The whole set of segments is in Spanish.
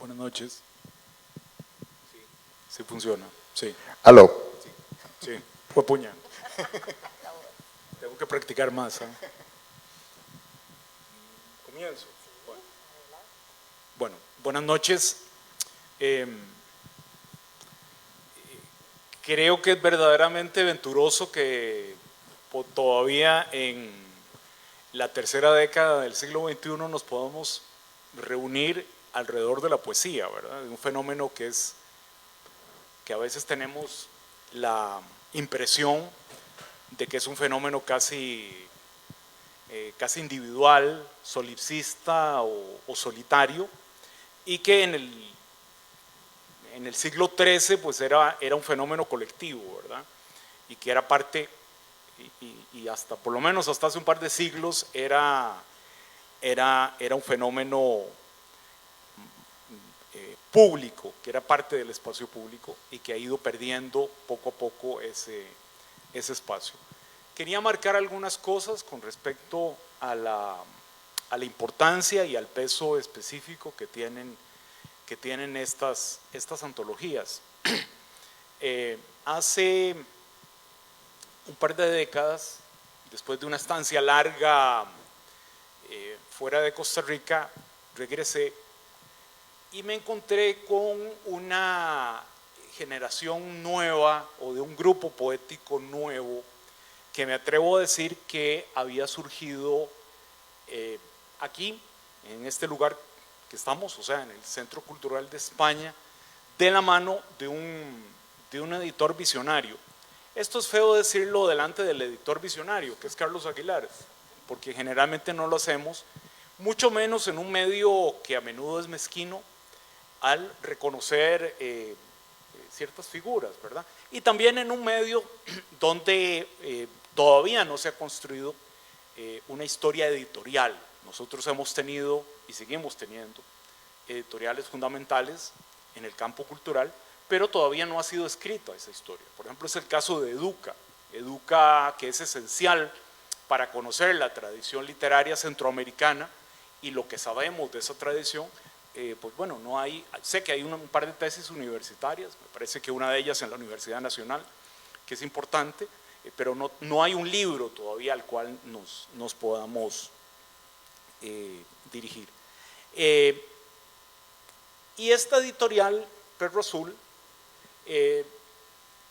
Buenas noches. Sí, sí funciona. Sí. Aló. Sí, sí. Fue puña. Tengo que practicar más. Comienzo. Bueno, buenas noches. Creo que es verdaderamente venturoso que todavía en la tercera década del siglo XXI nos podamos reunir alrededor de la poesía, ¿verdad? Un fenómeno que a veces tenemos la impresión de que es un fenómeno casi individual, solipsista o solitario, y que en el siglo XIII pues era un fenómeno colectivo, ¿verdad? Y que era parte, y hasta por lo menos hasta hace un par de siglos era un fenómeno público, que era parte del espacio público y que ha ido perdiendo poco a poco ese espacio. Quería marcar algunas cosas con respecto a la importancia y al peso específico que tienen estas antologías. Hace un par de décadas, después de una estancia larga fuera de Costa Rica, regresé y me encontré con una generación nueva o de un grupo poético nuevo que me atrevo a decir que había surgido aquí, en este lugar que estamos, o sea, en el Centro Cultural de España, de la mano de un editor visionario. Esto es feo decirlo delante del editor visionario, que es Carlos Aguilar, porque generalmente no lo hacemos, mucho menos en un medio que a menudo es mezquino al reconocer ciertas figuras, ¿verdad? Y también en un medio donde todavía no se ha construido una historia editorial. Nosotros hemos tenido y seguimos teniendo editoriales fundamentales en el campo cultural, pero todavía no ha sido escrita esa historia. Por ejemplo, es el caso de Educa. Educa, que es esencial para conocer la tradición literaria centroamericana y lo que sabemos de esa tradición. Pues bueno, no hay, sé que hay un par de tesis universitarias, me parece que una de ellas en la Universidad Nacional, que es importante, pero no hay un libro todavía al cual nos podamos dirigir. Y esta editorial, Perro Azul,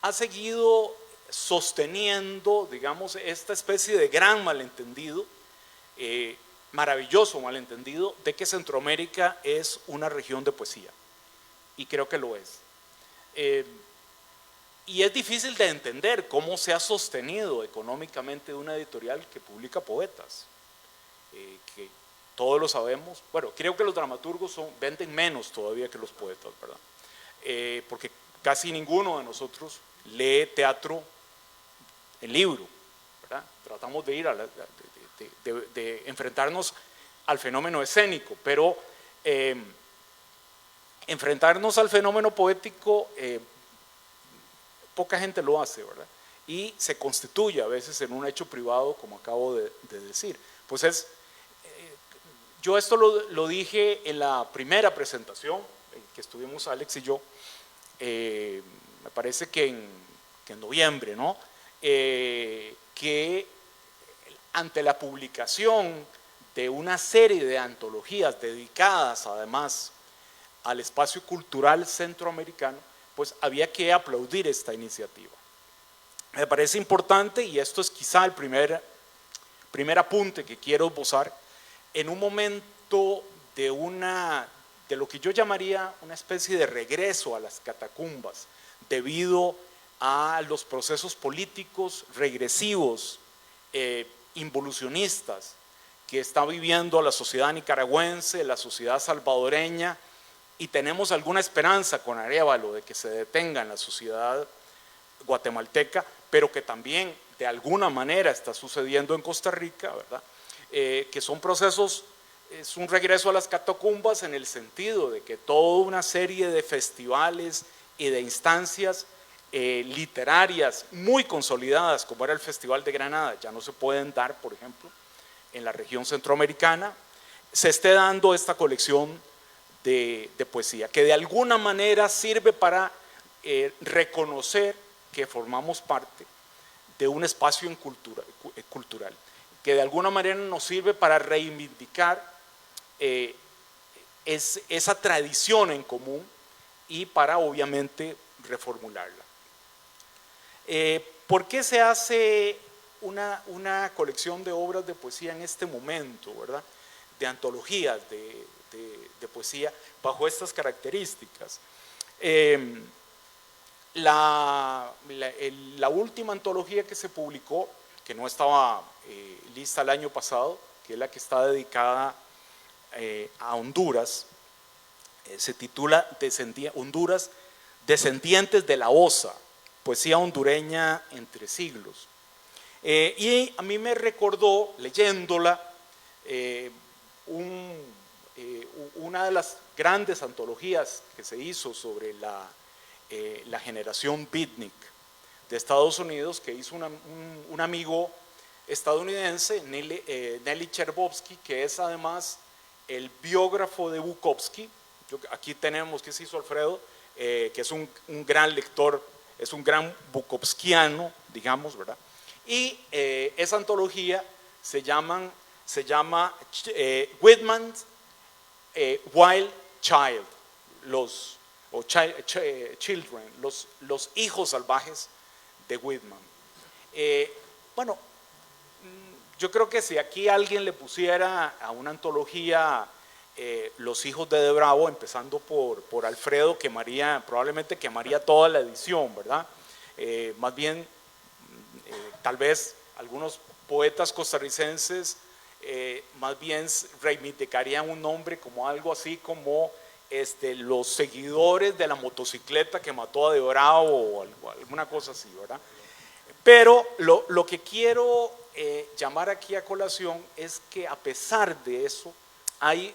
ha seguido sosteniendo, digamos, esta especie de gran malentendido, maravilloso malentendido, de que Centroamérica es una región de poesía, y creo que lo es. Y es difícil de entender cómo se ha sostenido económicamente una editorial que publica poetas, que todos lo sabemos. Bueno, creo que los dramaturgos venden menos todavía que los poetas, ¿verdad? Porque casi ninguno de nosotros lee teatro en libro, ¿verdad? Tratamos de ir de enfrentarnos al fenómeno escénico, pero enfrentarnos al fenómeno poético, poca gente lo hace, ¿verdad? Y se constituye a veces en un hecho privado, como acabo de decir. Pues yo esto lo dije en la primera presentación que estuvimos Alex y yo, me parece que en noviembre, ¿no? Que ante la publicación de una serie de antologías dedicadas además al espacio cultural centroamericano, pues había que aplaudir esta iniciativa. Me parece importante, y esto es quizá el primer apunte que quiero esbozar, en un momento de lo que yo llamaría una especie de regreso a las catacumbas, debido a los procesos políticos regresivos, involucionistas, que está viviendo la sociedad nicaragüense, la sociedad salvadoreña, y tenemos alguna esperanza con Arévalo de que se detenga en la sociedad guatemalteca, pero que también de alguna manera está sucediendo en Costa Rica, ¿verdad? Que son procesos, es un regreso a las catacumbas en el sentido de que toda una serie de festivales y de instancias literarias muy consolidadas, como era el Festival de Granada, ya no se pueden dar, por ejemplo, en la región centroamericana. Se esté dando esta colección de poesía, que de alguna manera sirve para reconocer que formamos parte de un espacio cultural, que de alguna manera nos sirve para reivindicar esa tradición en común y para obviamente reformularla. ¿Por qué se hace una colección de obras de poesía en este momento, ¿verdad? De antologías de poesía bajo estas características? La última antología que se publicó, que no estaba lista el año pasado, que es la que está dedicada a Honduras, se titula Honduras, Descendientes de la Osa, poesía hondureña entre siglos. Y a mí me recordó, leyéndola, una de las grandes antologías que se hizo sobre la generación beatnik de Estados Unidos, que hizo un amigo estadounidense, Nelly Cherbotsky, que es además el biógrafo de Bukowski. Aquí tenemos, ¿qué se hizo Alfredo? Que es un gran lector, es un gran bukowskiano, digamos, ¿verdad? Y esa antología se llama Whitman's Wild Child, Children, los hijos salvajes de Whitman. Bueno, yo creo que si aquí alguien le pusiera a una antología Los hijos de Bravo, empezando por Alfredo, probablemente quemaría toda la edición, ¿verdad? Más bien, tal vez algunos poetas costarricenses más bien reivindicarían un nombre como algo así como los seguidores de la motocicleta que mató a De Bravo o alguna cosa así, ¿verdad? Pero lo que quiero llamar aquí a colación es que a pesar de eso hay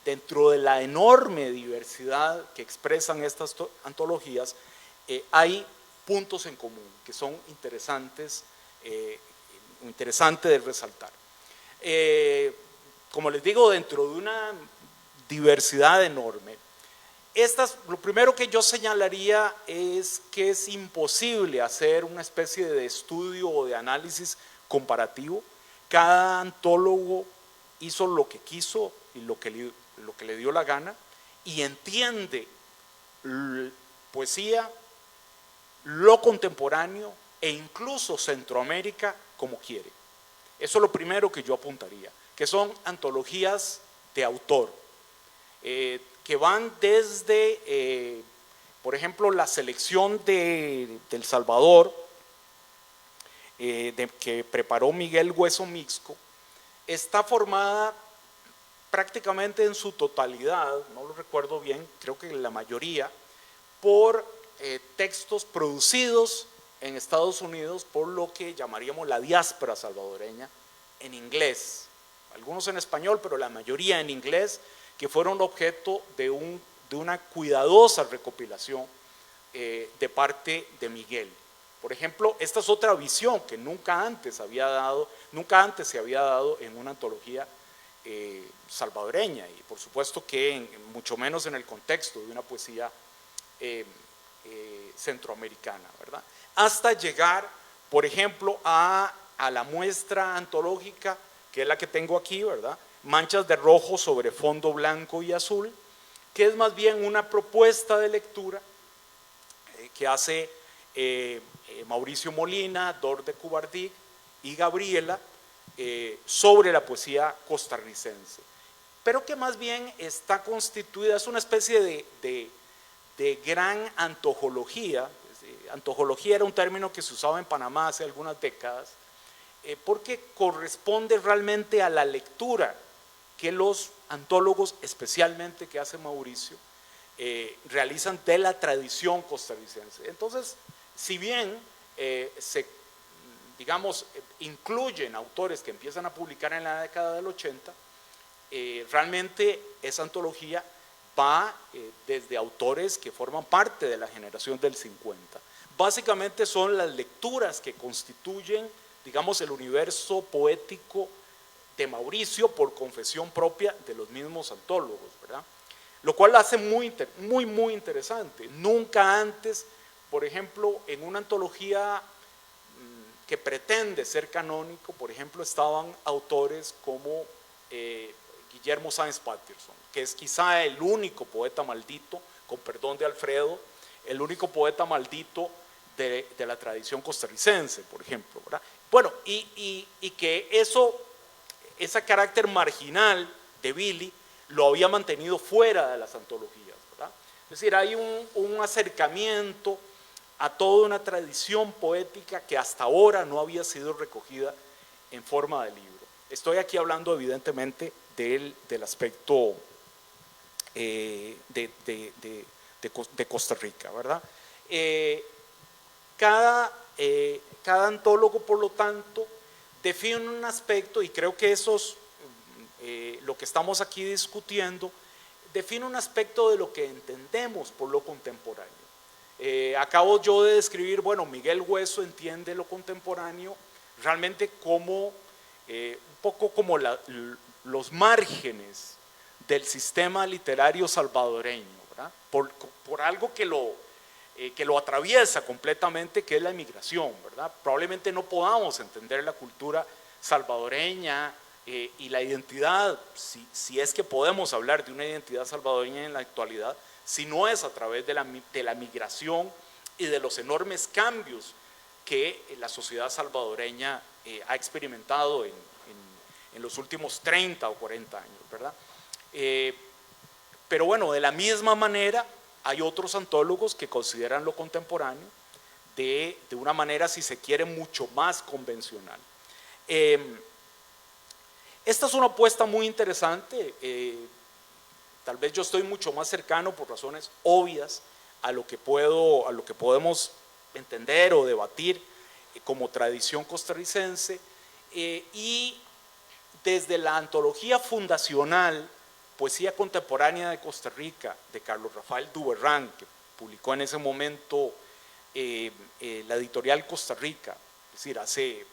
dentro de la enorme diversidad que expresan estas antologías hay puntos en común que son interesantes de resaltar. Como les digo, dentro de una diversidad enorme, lo primero que yo señalaría es que es imposible hacer una especie de estudio o de análisis comparativo. Cada antólogo hizo lo que quiso y lo que le dio la gana y entiende poesía, lo contemporáneo e incluso Centroamérica como quiere. Eso es lo primero que yo apuntaría, que son antologías de autor, que van desde, por ejemplo, la selección de El Salvador, que preparó Miguel Hueso Mixco, está formada prácticamente en su totalidad, no lo recuerdo bien, creo que la mayoría, por textos producidos en Estados Unidos por lo que llamaríamos la diáspora salvadoreña en inglés, algunos en español, pero la mayoría en inglés, que fueron objeto de una cuidadosa recopilación de parte de Miguel. Por ejemplo, esta es otra visión que nunca antes se había dado en una antología salvadoreña, y por supuesto que mucho menos en el contexto de una poesía centroamericana, ¿verdad? Hasta llegar, por ejemplo, a la muestra antológica, que es la que tengo aquí, ¿verdad? Manchas de rojo sobre fondo blanco y azul, que es más bien una propuesta de lectura que hace Mauricio Molina, Dor de Cubardic y Gabriela sobre la poesía costarricense, pero que más bien está constituida, es una especie de gran antología. Antología era un término que se usaba en Panamá hace algunas décadas, porque corresponde realmente a la lectura que los antólogos, especialmente que hace Mauricio, realizan de la tradición costarricense. Entonces, si bien incluyen autores que empiezan a publicar en la década del 80, realmente esa antología va desde autores que forman parte de la generación del 50. Básicamente son las lecturas que constituyen, digamos, el universo poético de Mauricio por confesión propia de los mismos antólogos, ¿verdad? Lo cual la hace muy interesante. Nunca antes, por ejemplo, en una antología que pretende ser canónico, por ejemplo, estaban autores como Guillermo Sáenz Peterson, que es quizá el único poeta maldito, con perdón de Alfredo, el único poeta maldito de la tradición costarricense, por ejemplo, ¿verdad? Bueno, y que ese carácter marginal de Billy lo había mantenido fuera de las antologías, ¿verdad? Es decir, hay un acercamiento a toda una tradición poética que hasta ahora no había sido recogida en forma de libro. Estoy aquí hablando evidentemente del aspecto de Costa Rica, ¿verdad? Cada antólogo, por lo tanto, define un aspecto, y creo que eso es lo que estamos aquí discutiendo, define un aspecto de lo que entendemos por lo contemporáneo. Acabo yo de describir, bueno, Miguel Hueso entiende lo contemporáneo realmente como un poco como los márgenes del sistema literario salvadoreño, ¿verdad? Por algo que lo atraviesa completamente, que es la emigración, ¿verdad? Probablemente no podamos entender la cultura salvadoreña y la identidad, si es que podemos hablar de una identidad salvadoreña en la actualidad, si no es a través de la migración y de los enormes cambios que la sociedad salvadoreña ha experimentado en los últimos 30 o 40 años, ¿verdad? Pero bueno, de la misma manera hay otros antólogos que consideran lo contemporáneo de una manera, si se quiere, mucho más convencional. Esta es una apuesta muy interesante. Tal vez yo estoy mucho más cercano por razones obvias a lo que podemos entender o debatir como tradición costarricense, y desde la antología fundacional Poesía Contemporánea de Costa Rica de Carlos Rafael Duberrán, que publicó en ese momento la editorial Costa Rica, es decir, hace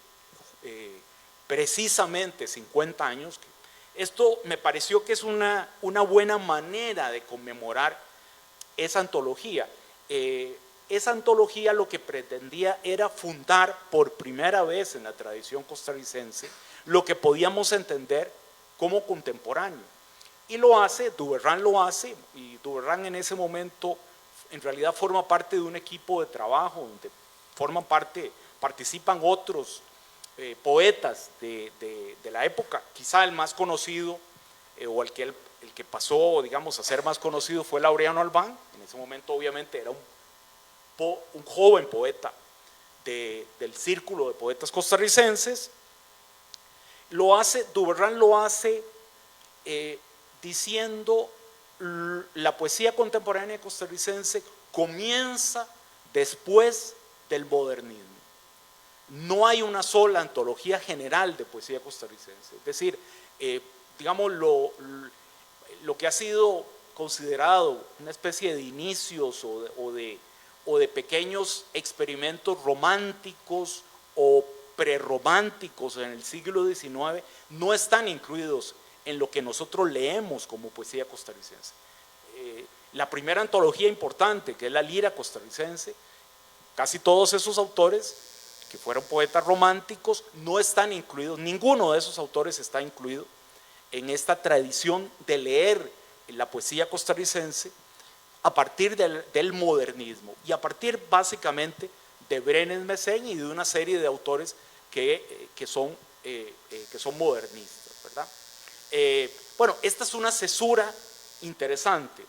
precisamente 50 años. Esto me pareció que es una buena manera de conmemorar esa antología. Esa antología lo que pretendía era fundar por primera vez en la tradición costarricense lo que podíamos entender como contemporáneo. Y lo hace, Duberrán lo hace, y Duberrán en ese momento en realidad forma parte de un equipo de trabajo donde participan otros poetas de la época. Quizá el más conocido o el que pasó, digamos, a ser más conocido fue Laureano Albán. En ese momento obviamente era un joven poeta del círculo de poetas costarricenses. Duberrán lo hace diciendo: la poesía contemporánea costarricense comienza después del modernismo. No hay una sola antología general de poesía costarricense. Es decir, digamos, lo que ha sido considerado una especie de inicios o de pequeños experimentos románticos o prerrománticos en el siglo XIX no están incluidos en lo que nosotros leemos como poesía costarricense. La primera antología importante, que es la Lira costarricense, casi todos esos autores que fueron poetas románticos no están incluidos, ninguno de esos autores está incluido en esta tradición de leer la poesía costarricense a partir del modernismo y a partir básicamente de Brenes Mesén y de una serie de autores que son modernistas, ¿verdad? Bueno, esta es una cesura interesante.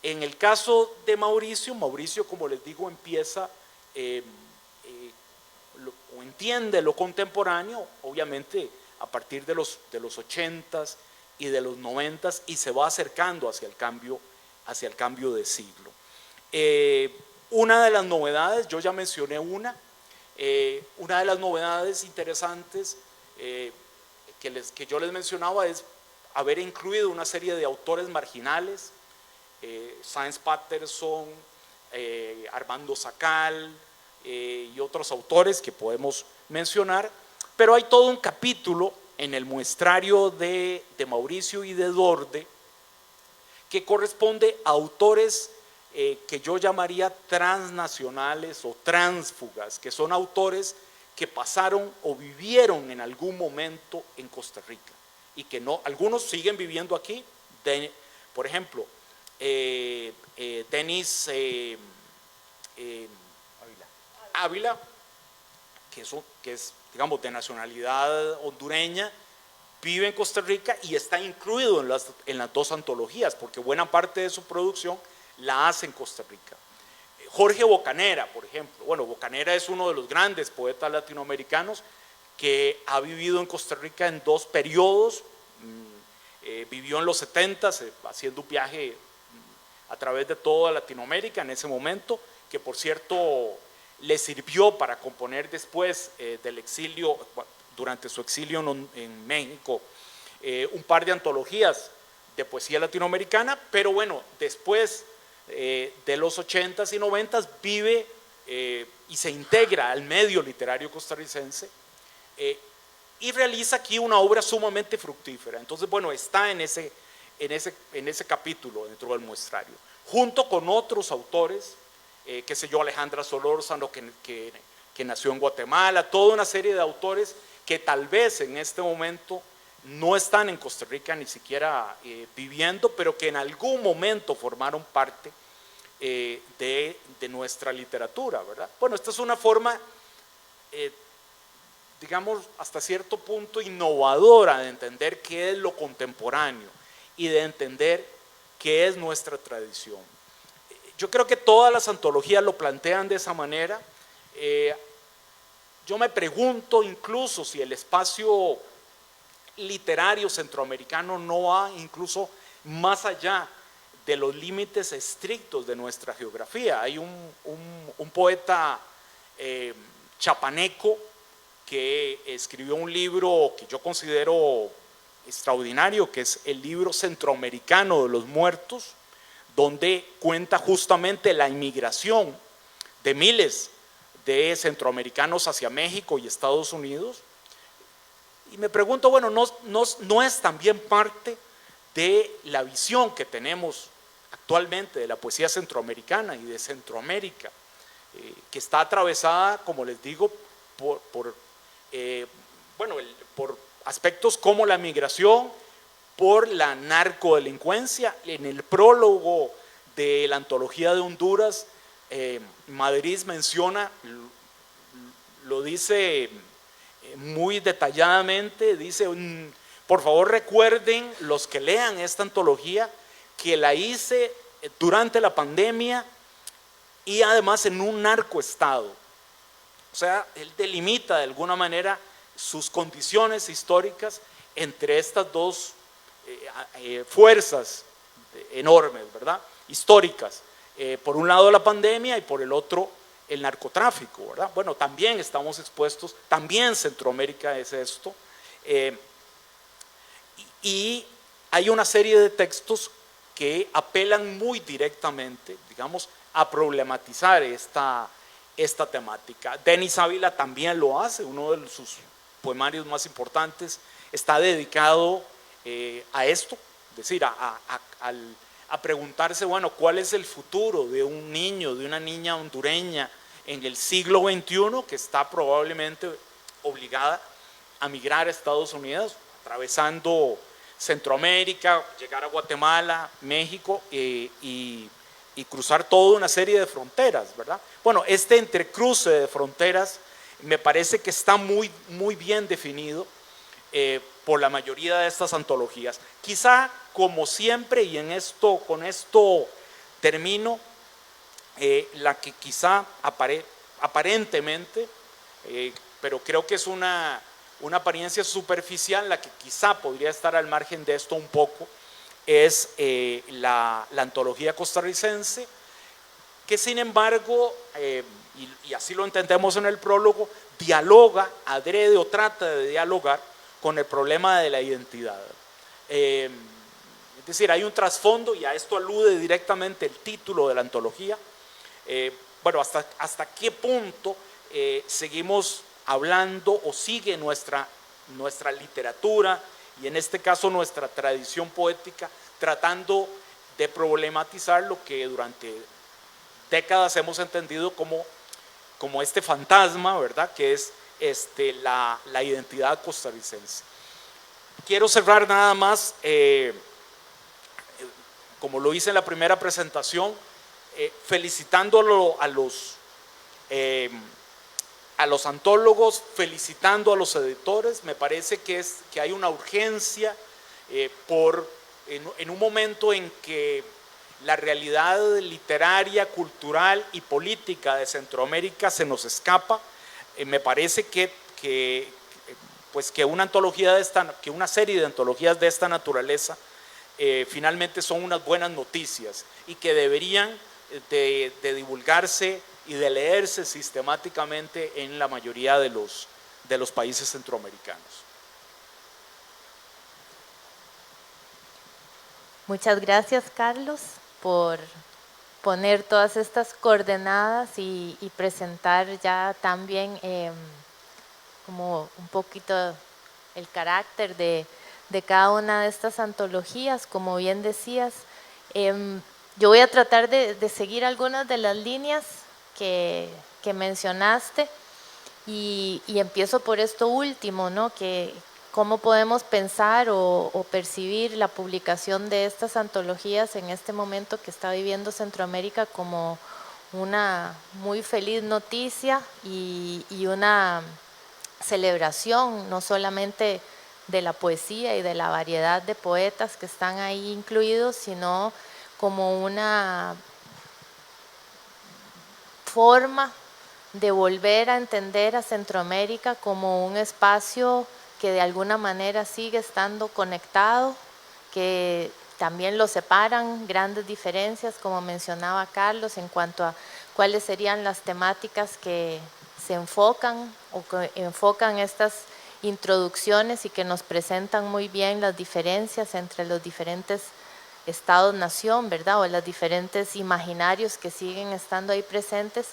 En el caso de Mauricio, como les digo, empieza o entiende lo contemporáneo, obviamente a partir de los 80s y de los 90s, y se va acercando hacia el cambio de siglo. Una de las novedades, yo ya mencioné una de las novedades interesantes que yo les mencionaba es haber incluido una serie de autores marginales, Sáenz Peterson, Armando Sacal y otros autores que podemos mencionar, pero hay todo un capítulo en el muestrario de Mauricio y de Dorde, que corresponde a autores que yo llamaría transnacionales o tránsfugas, que son autores que pasaron o vivieron en algún momento en Costa Rica y que no, algunos siguen viviendo aquí. Por ejemplo, Denis Ávila, que es, digamos, de nacionalidad hondureña, vive en Costa Rica y está incluido en las dos antologías, porque buena parte de su producción la hace en Costa Rica. Jorge Bocanera, por ejemplo. Bueno, Bocanera es uno de los grandes poetas latinoamericanos que ha vivido en Costa Rica en dos periodos. Vivió en los 70s haciendo un viaje a través de toda Latinoamérica en ese momento, que por cierto le sirvió para componer después del exilio, durante su exilio en México, un par de antologías de poesía latinoamericana, pero bueno, después de los 80s y 90s vive y se integra al medio literario costarricense y realiza aquí una obra sumamente fructífera. Entonces, bueno, está en ese capítulo dentro del muestrario, junto con otros autores, qué sé yo, Alejandra Solórzano, que nació en Guatemala, toda una serie de autores que tal vez en este momento no están en Costa Rica ni siquiera viviendo, pero que en algún momento formaron parte de nuestra literatura, ¿verdad? Bueno, esta es una forma, digamos, hasta cierto punto innovadora de entender qué es lo contemporáneo y de entender qué es nuestra tradición. Yo creo que todas las antologías lo plantean de esa manera. Yo me pregunto incluso si el espacio literario centroamericano no va incluso más allá de los límites estrictos de nuestra geografía. Hay un poeta chapaneco que escribió un libro que yo considero extraordinario, que es el libro Centroamericano de los Muertos, donde cuenta justamente la inmigración de miles de centroamericanos hacia México y Estados Unidos. Y me pregunto, bueno, ¿no es también parte de la visión que tenemos actualmente de la poesía centroamericana y de Centroamérica, que está atravesada, como les digo, por aspectos como la migración, por la narcodelincuencia? En el prólogo de la antología de Honduras, Madrid menciona, lo dice muy detalladamente, dice: por favor recuerden los que lean esta antología que la hice durante la pandemia y además en un narcoestado. O sea, él delimita de alguna manera sus condiciones históricas entre estas dos fuerzas enormes, ¿verdad? Históricas. Por un lado la pandemia y por el otro el narcotráfico, ¿verdad? Bueno, también estamos expuestos, también Centroamérica es esto. Y hay una serie de textos que apelan muy directamente, digamos, a problematizar esta temática. Denis Ávila también lo hace, uno de sus poemarios más importantes está dedicado a esto, es decir, a preguntarse, bueno, ¿cuál es el futuro de un niño, de una niña hondureña en el siglo XXI que está probablemente obligada a migrar a Estados Unidos, atravesando Centroamérica, llegar a Guatemala, México y cruzar toda una serie de fronteras, ¿verdad? Bueno, este entrecruce de fronteras me parece que está muy, muy bien definido por la mayoría de estas antologías. Quizá, como siempre, y con esto termino, la que quizá aparentemente, pero creo que es una apariencia superficial, la que quizá podría estar al margen de esto un poco, es la antología costarricense, que sin embargo, y así lo entendemos en el prólogo, dialoga, adrede o trata de dialogar con el problema de la identidad. Es decir, hay un trasfondo, y a esto alude directamente el título de la antología. Bueno, hasta qué punto seguimos hablando o sigue nuestra nuestra literatura y en este caso nuestra tradición poética, tratando de problematizar lo que durante décadas hemos entendido como este fantasma, ¿verdad?, que es la identidad costarricense. Quiero cerrar nada más, como lo hice en la primera presentación, felicitándolo a los antólogos, felicitando a los editores. Me parece que hay una urgencia en un momento en que la realidad literaria, cultural y política de Centroamérica se nos escapa. Me parece que una serie de antologías de esta naturaleza finalmente son unas buenas noticias y que deberían de divulgarse y de leerse sistemáticamente en la mayoría de los países centroamericanos. Muchas gracias, Carlos, por poner todas estas coordenadas y presentar ya también como un poquito el carácter de cada una de estas antologías. Como bien decías, yo voy a tratar de seguir algunas de las líneas que mencionaste y empiezo por esto último, ¿no? Que cómo podemos pensar o percibir la publicación de estas antologías en este momento que está viviendo Centroamérica como una muy feliz noticia y una celebración, no solamente de la poesía y de la variedad de poetas que están ahí incluidos, sino como una forma de volver a entender a Centroamérica como un espacio que de alguna manera sigue estando conectado, que también lo separan grandes diferencias, como mencionaba Carlos, en cuanto a cuáles serían las temáticas que se enfocan o que enfocan estas introducciones y que nos presentan muy bien las diferencias entre los diferentes estados-nación, ¿verdad? O los diferentes imaginarios que siguen estando ahí presentes.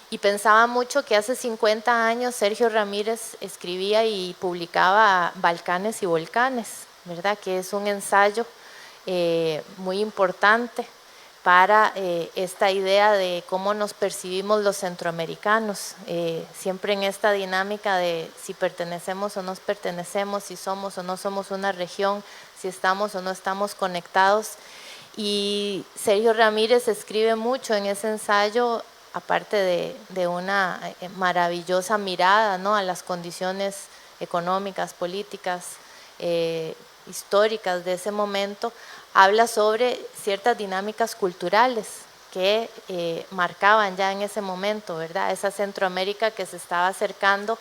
Y pensaba mucho que hace 50 años Sergio Ramírez escribía y publicaba Balcanes y Volcanes, ¿verdad? Que es un ensayo muy importante para esta idea de cómo nos percibimos los centroamericanos, siempre en esta dinámica de si pertenecemos o no pertenecemos, si somos o no somos una región, si estamos o no estamos conectados. Y Sergio Ramírez escribe mucho en ese ensayo, aparte de una maravillosa mirada, ¿no?, a las condiciones económicas, políticas, históricas de ese momento, habla sobre ciertas dinámicas culturales que marcaban ya en ese momento, ¿verdad? Esa Centroamérica que se estaba acercando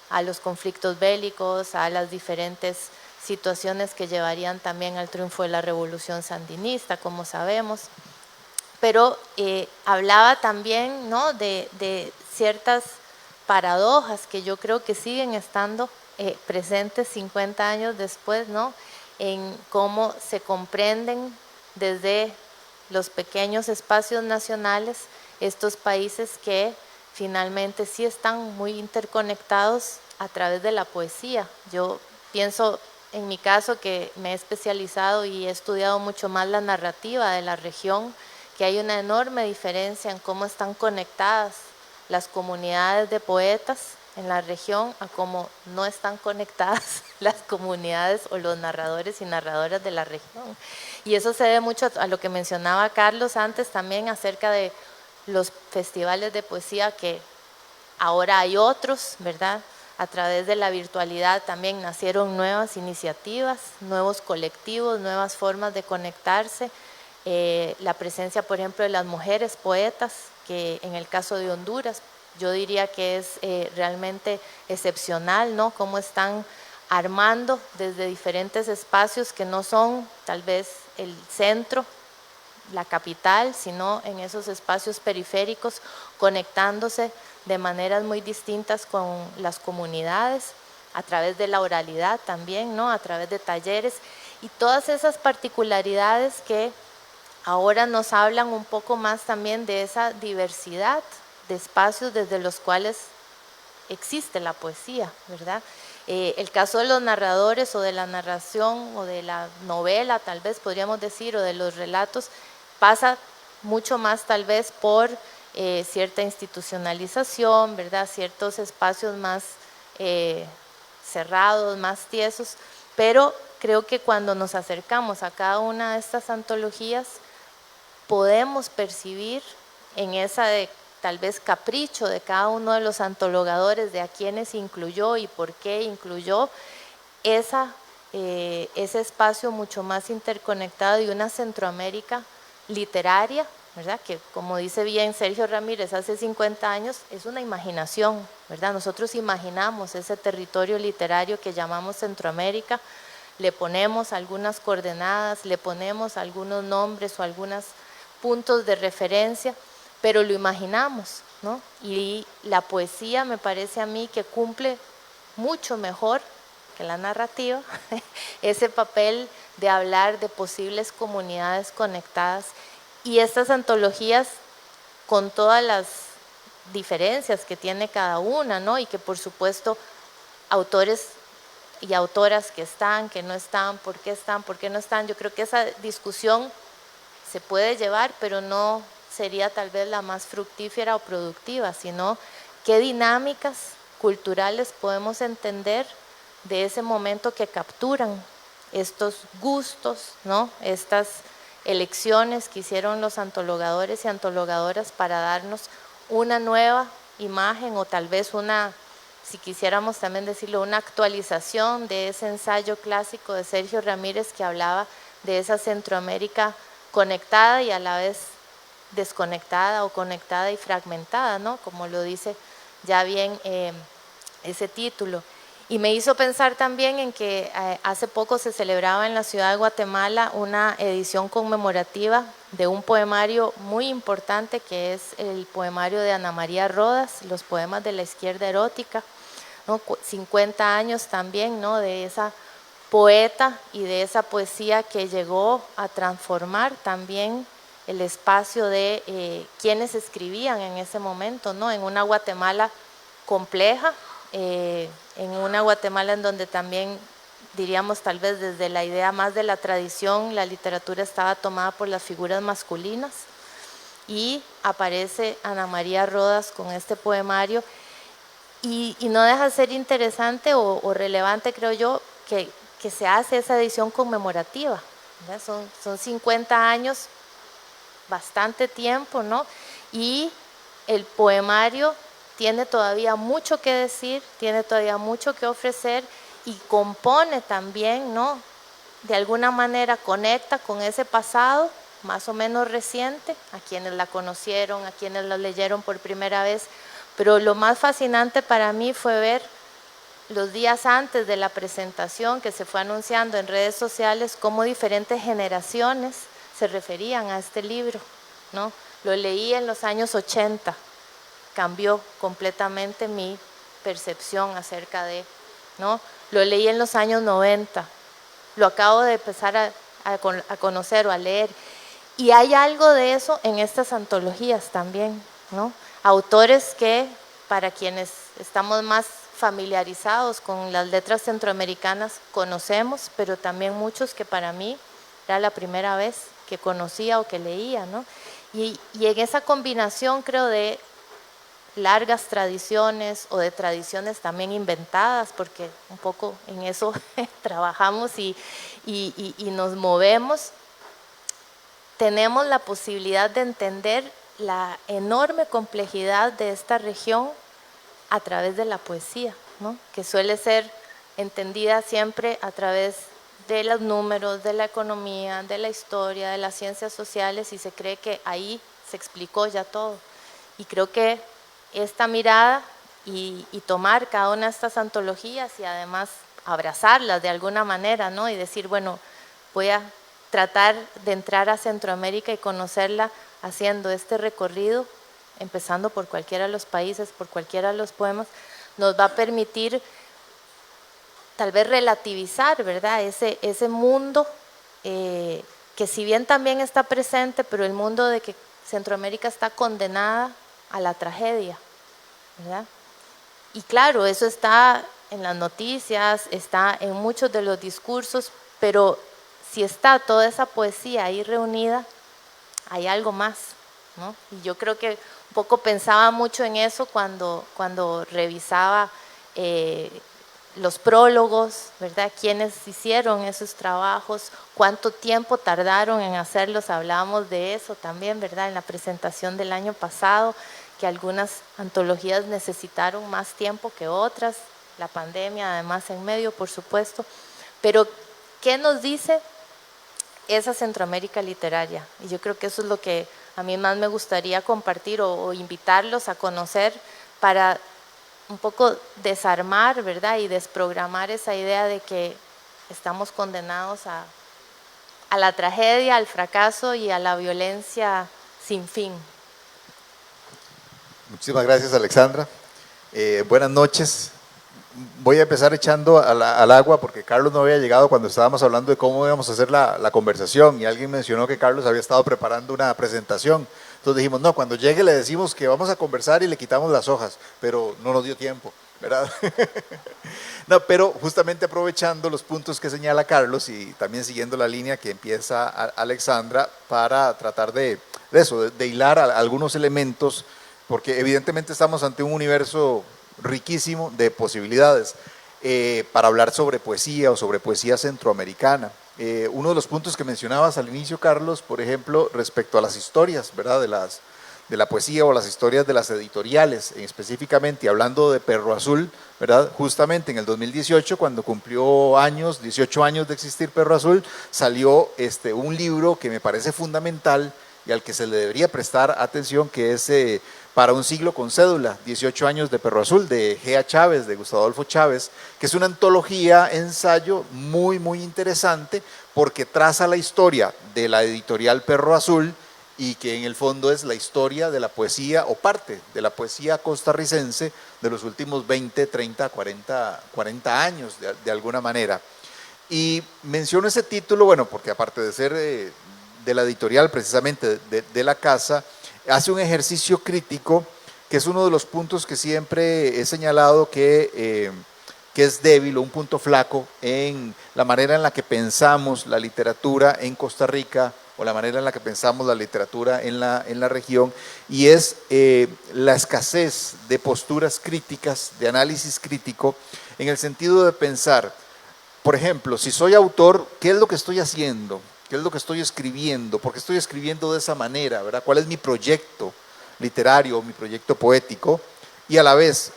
a los conflictos bélicos, a las diferentes situaciones que llevarían también al triunfo de la revolución sandinista, como sabemos. Pero hablaba también, ¿no?, de ciertas paradojas que yo creo que siguen estando presentes 50 años después, ¿no?, en cómo se comprenden desde los pequeños espacios nacionales estos países que finalmente sí están muy interconectados a través de la poesía. Yo pienso en mi caso que me he especializado y he estudiado mucho más la narrativa de la región, que hay una enorme diferencia en cómo están conectadas las comunidades de poetas en la región a cómo no están conectadas las comunidades o los narradores y narradoras de la región. Y eso se debe mucho a lo que mencionaba Carlos antes también acerca de los festivales de poesía, que ahora hay otros, ¿verdad? A través de la virtualidad también nacieron nuevas iniciativas, nuevos colectivos, nuevas formas de conectarse. La presencia, por ejemplo, de las mujeres poetas, que en el caso de Honduras, yo diría que es realmente excepcional, ¿no? Cómo están armando desde diferentes espacios que no son tal vez el centro, la capital, sino en esos espacios periféricos, conectándose de maneras muy distintas con las comunidades, a través de la oralidad también, ¿no?, a través de talleres y todas esas particularidades que ahora nos hablan un poco más también de esa diversidad de espacios desde los cuales existe la poesía, ¿verdad? El caso de los narradores o de la narración o de la novela, tal vez podríamos decir, o de los relatos, pasa mucho más tal vez por cierta institucionalización, ¿verdad? Ciertos espacios más cerrados, más tiesos, pero creo que cuando nos acercamos a cada una de estas antologías, podemos percibir en esa de tal vez capricho de cada uno de los antologadores de a quienes incluyó y por qué incluyó ese espacio mucho más interconectado y una Centroamérica literaria, ¿verdad? Que como dice bien Sergio Ramírez, hace 50 años es una imaginación, ¿verdad? Nosotros imaginamos ese territorio literario que llamamos Centroamérica, le ponemos algunas coordenadas, le ponemos algunos nombres o algunos puntos de referencia, pero lo imaginamos, ¿no? Y la poesía me parece a mí que cumple mucho mejor que la narrativa ese papel de hablar de posibles comunidades conectadas, y estas antologías con todas las diferencias que tiene cada una, ¿no? Y que por supuesto autores y autoras que están, que no están, por qué no están, yo creo que esa discusión se puede llevar, pero no sería tal vez la más fructífera o productiva, sino qué dinámicas culturales podemos entender de ese momento que capturan estos gustos, ¿no? Estas elecciones que hicieron los antologadores y antologadoras para darnos una nueva imagen o tal vez una, si quisiéramos también decirlo, una actualización de ese ensayo clásico de Sergio Ramírez que hablaba de esa Centroamérica conectada y a la vez desconectada o conectada y fragmentada, ¿no? Como lo dice ya bien ese título. Y me hizo pensar también en que hace poco se celebraba en la ciudad de Guatemala una edición conmemorativa de un poemario muy importante que es el poemario de Ana María Rodas, Los poemas de la izquierda erótica, ¿no? 50 años también, ¿no? De esa poeta y de esa poesía que llegó a transformar también el espacio de quienes escribían en ese momento, ¿no? En una Guatemala compleja, en una Guatemala en donde también diríamos tal vez desde la idea más de la tradición, la literatura estaba tomada por las figuras masculinas, y aparece Ana María Rodas con este poemario y no deja de ser interesante o relevante, creo yo, que se hace esa edición conmemorativa, ¿verdad? Son 50 años, bastante tiempo, ¿no? Y el poemario tiene todavía mucho que decir, tiene todavía mucho que ofrecer y compone también, ¿no? De alguna manera conecta con ese pasado más o menos reciente, a quienes la conocieron, a quienes la leyeron por primera vez, pero lo más fascinante para mí fue ver los días antes de la presentación que se fue anunciando en redes sociales cómo diferentes generaciones se referían a este libro, ¿no? Lo leí en los años 80, cambió completamente mi percepción acerca de, ¿no? Lo leí en los años 90, lo acabo de empezar a conocer o a leer, y hay algo de eso en estas antologías también, ¿no? Autores que, para quienes estamos más familiarizados con las letras centroamericanas, conocemos, pero también muchos que para mí era la primera vez que conocía o que leía, ¿no? Y en esa combinación, creo, de largas tradiciones o de tradiciones también inventadas, porque un poco en eso trabajamos y nos movemos, tenemos la posibilidad de entender la enorme complejidad de esta región a través de la poesía, ¿no? Que suele ser entendida siempre a través de los números, de la economía, de la historia, de las ciencias sociales, y se cree que ahí se explicó ya todo. Y creo que esta mirada y tomar cada una de estas antologías y además abrazarlas de alguna manera, ¿no? Y decir, bueno, voy a tratar de entrar a Centroamérica y conocerla haciendo este recorrido, empezando por cualquiera de los países, por cualquiera de los poemas, nos va a permitir tal vez relativizar, ¿verdad? Ese mundo que si bien también está presente, pero el mundo de que Centroamérica está condenada a la tragedia, ¿verdad? Y claro, eso está en las noticias, está en muchos de los discursos, pero si está toda esa poesía ahí reunida, hay algo más, ¿no? Y yo creo que un poco pensaba mucho en eso cuando revisaba los prólogos, ¿verdad? ¿Quiénes hicieron esos trabajos? ¿Cuánto tiempo tardaron en hacerlos? Hablábamos de eso también, ¿verdad? En la presentación del año pasado, que algunas antologías necesitaron más tiempo que otras, la pandemia además en medio, por supuesto. Pero, ¿qué nos dice esa Centroamérica literaria? Y yo creo que eso es lo que a mí más me gustaría compartir o invitarlos a conocer para un poco desarmar, ¿verdad? Y desprogramar esa idea de que estamos condenados a la tragedia, al fracaso y a la violencia sin fin. Muchísimas gracias, Alexandra. Buenas noches. Voy a empezar echando al agua porque Carlos no había llegado cuando estábamos hablando de cómo íbamos a hacer la conversación y alguien mencionó que Carlos había estado preparando una presentación. Entonces dijimos, no, cuando llegue le decimos que vamos a conversar y le quitamos las hojas, pero no nos dio tiempo, ¿verdad? No, pero justamente aprovechando los puntos que señala Carlos y también siguiendo la línea que empieza Alexandra para tratar de eso, de hilar algunos elementos, porque evidentemente estamos ante un universo riquísimo de posibilidades para hablar sobre poesía o sobre poesía centroamericana. Uno de los puntos que mencionabas al inicio, Carlos, por ejemplo, respecto a las historias, ¿verdad? De la poesía o las historias de las editoriales, específicamente hablando de Perro Azul, ¿verdad? Justamente en el 2018, cuando cumplió 18 años de existir Perro Azul, salió un libro que me parece fundamental y al que se le debería prestar atención, que es Para un siglo con cédula, 18 años de Perro Azul, de G.A. Chávez, de Gustavo Adolfo Chávez, que es una antología, ensayo muy, muy interesante, porque traza la historia de la editorial Perro Azul y que en el fondo es la historia de la poesía, o parte de la poesía costarricense de los últimos 20, 30, 40 años, de alguna manera. Y menciono ese título, bueno, porque aparte de ser de la editorial, precisamente de la casa, hace un ejercicio crítico, que es uno de los puntos que siempre he señalado que es débil o un punto flaco en la manera en la que pensamos la literatura en Costa Rica o la manera en la que pensamos la literatura en la región, y es la escasez de posturas críticas, de análisis crítico, en el sentido de pensar, por ejemplo, si soy autor, ¿qué es lo que estoy haciendo? ¿Qué es lo que estoy escribiendo? ¿Por qué estoy escribiendo de esa manera? ¿Verdad? ¿Cuál es mi proyecto literario, mi proyecto poético? Y a la vez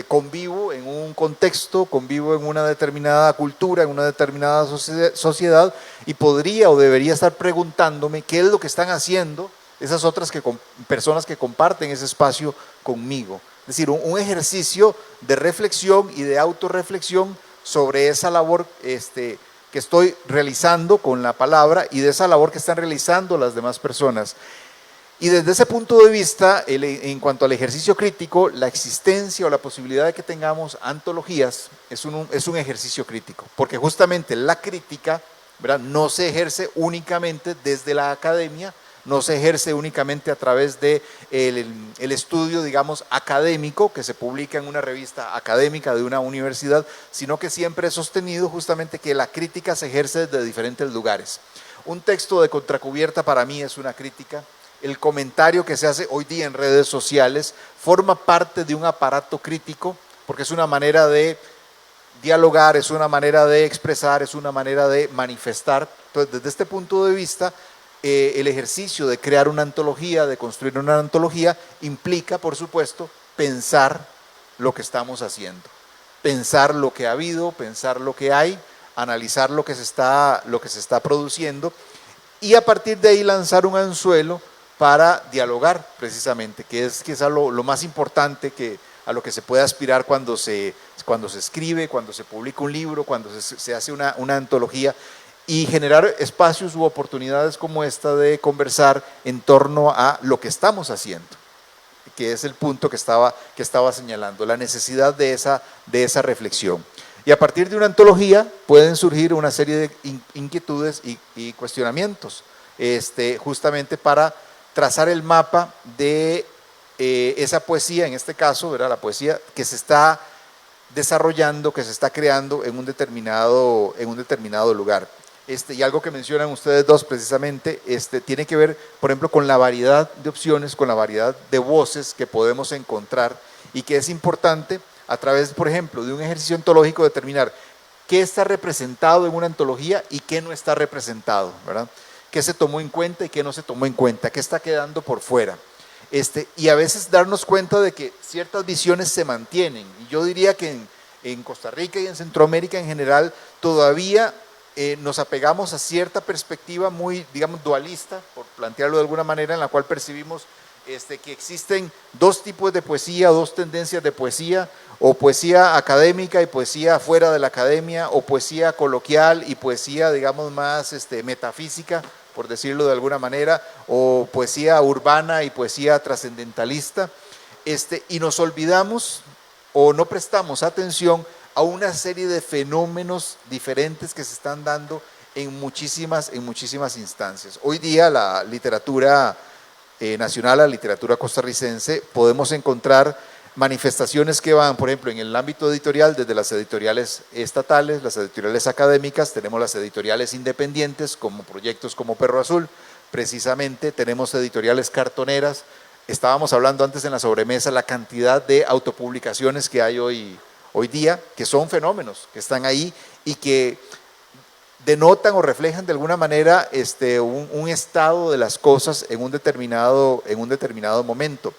convivo en un contexto, convivo en una determinada cultura, en una determinada sociedad, y podría o debería estar preguntándome qué es lo que están haciendo esas otras personas que comparten ese espacio conmigo. Es decir, un ejercicio de reflexión y de autorreflexión sobre esa labor que estoy realizando con la palabra y de esa labor que están realizando las demás personas. Y desde ese punto de vista, en cuanto al ejercicio crítico, la existencia o la posibilidad de que tengamos antologías es un ejercicio crítico, porque justamente la crítica, ¿verdad?, no se ejerce únicamente desde la academia, no se ejerce únicamente a través de el estudio, digamos, académico que se publica en una revista académica de una universidad, sino que siempre he sostenido justamente que la crítica se ejerce desde diferentes lugares. Un texto de contracubierta para mí es una crítica. El comentario que se hace hoy día en redes sociales forma parte de un aparato crítico, porque es una manera de dialogar, es una manera de expresar, es una manera de manifestar. Entonces, desde este punto de vista, el ejercicio de crear una antología, de construir una antología, implica, por supuesto, pensar lo que estamos haciendo, pensar lo que ha habido, pensar lo que hay, analizar lo que se está produciendo, y a partir de ahí lanzar un anzuelo para dialogar precisamente, que es lo más importante a lo que se puede aspirar cuando se escribe, cuando se publica un libro, cuando se hace una antología, y generar espacios u oportunidades como esta de conversar en torno a lo que estamos haciendo, que es el punto que estaba señalando, la necesidad de esa reflexión. Y a partir de una antología pueden surgir una serie de inquietudes y cuestionamientos, justamente para trazar el mapa de esa poesía, en este caso, ¿verdad?, la poesía que se está desarrollando, que se está creando en un determinado lugar. Y algo que mencionan ustedes dos precisamente, tiene que ver, por ejemplo, con la variedad de opciones, con la variedad de voces que podemos encontrar y que es importante a través, por ejemplo, de un ejercicio ontológico determinar qué está representado en una antología y qué no está representado, ¿verdad? Qué se tomó en cuenta y qué no se tomó en cuenta, qué está quedando por fuera. Y a veces darnos cuenta de que ciertas visiones se mantienen. Y yo diría que en Costa Rica y en Centroamérica en general todavía nos apegamos a cierta perspectiva muy, digamos, dualista, por plantearlo de alguna manera, en la cual percibimos que existen dos tipos de poesía, dos tendencias de poesía, o poesía académica y poesía fuera de la academia, o poesía coloquial y poesía, digamos, más metafísica, por decirlo de alguna manera, o poesía urbana y poesía trascendentalista, y nos olvidamos o no prestamos atención a una serie de fenómenos diferentes que se están dando en muchísimas instancias. Hoy día la literatura nacional, la literatura costarricense, podemos encontrar manifestaciones que van, por ejemplo, en el ámbito editorial, desde las editoriales estatales, las editoriales académicas, tenemos las editoriales independientes, como proyectos como Perro Azul, precisamente tenemos editoriales cartoneras. Estábamos hablando antes en la sobremesa la cantidad de autopublicaciones que hay hoy día, que son fenómenos, que están ahí y que denotan o reflejan de alguna manera un estado de las cosas en un determinado momento.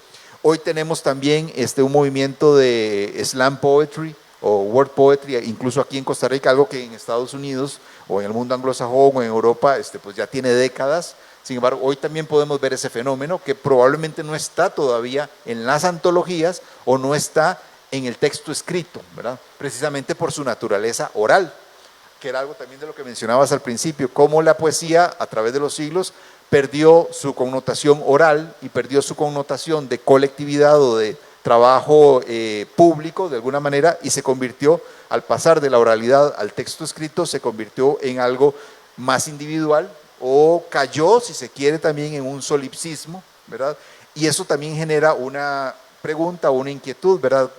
Hoy tenemos también un movimiento de slam poetry o word poetry, incluso aquí en Costa Rica, algo que en Estados Unidos o en el mundo anglosajón o en Europa pues ya tiene décadas. Sin embargo, hoy también podemos ver ese fenómeno que probablemente no está todavía en las antologías o no está en el texto escrito, ¿verdad? Precisamente por su naturaleza oral, que era algo también de lo que mencionabas al principio, cómo la poesía a través de los siglos perdió su connotación oral y perdió su connotación de colectividad o de trabajo público de alguna manera y se convirtió, al pasar de la oralidad al texto escrito, se convirtió en algo más individual o cayó, si se quiere, también en un solipsismo, ¿verdad? Y eso también genera una pregunta o una inquietud, ¿verdad?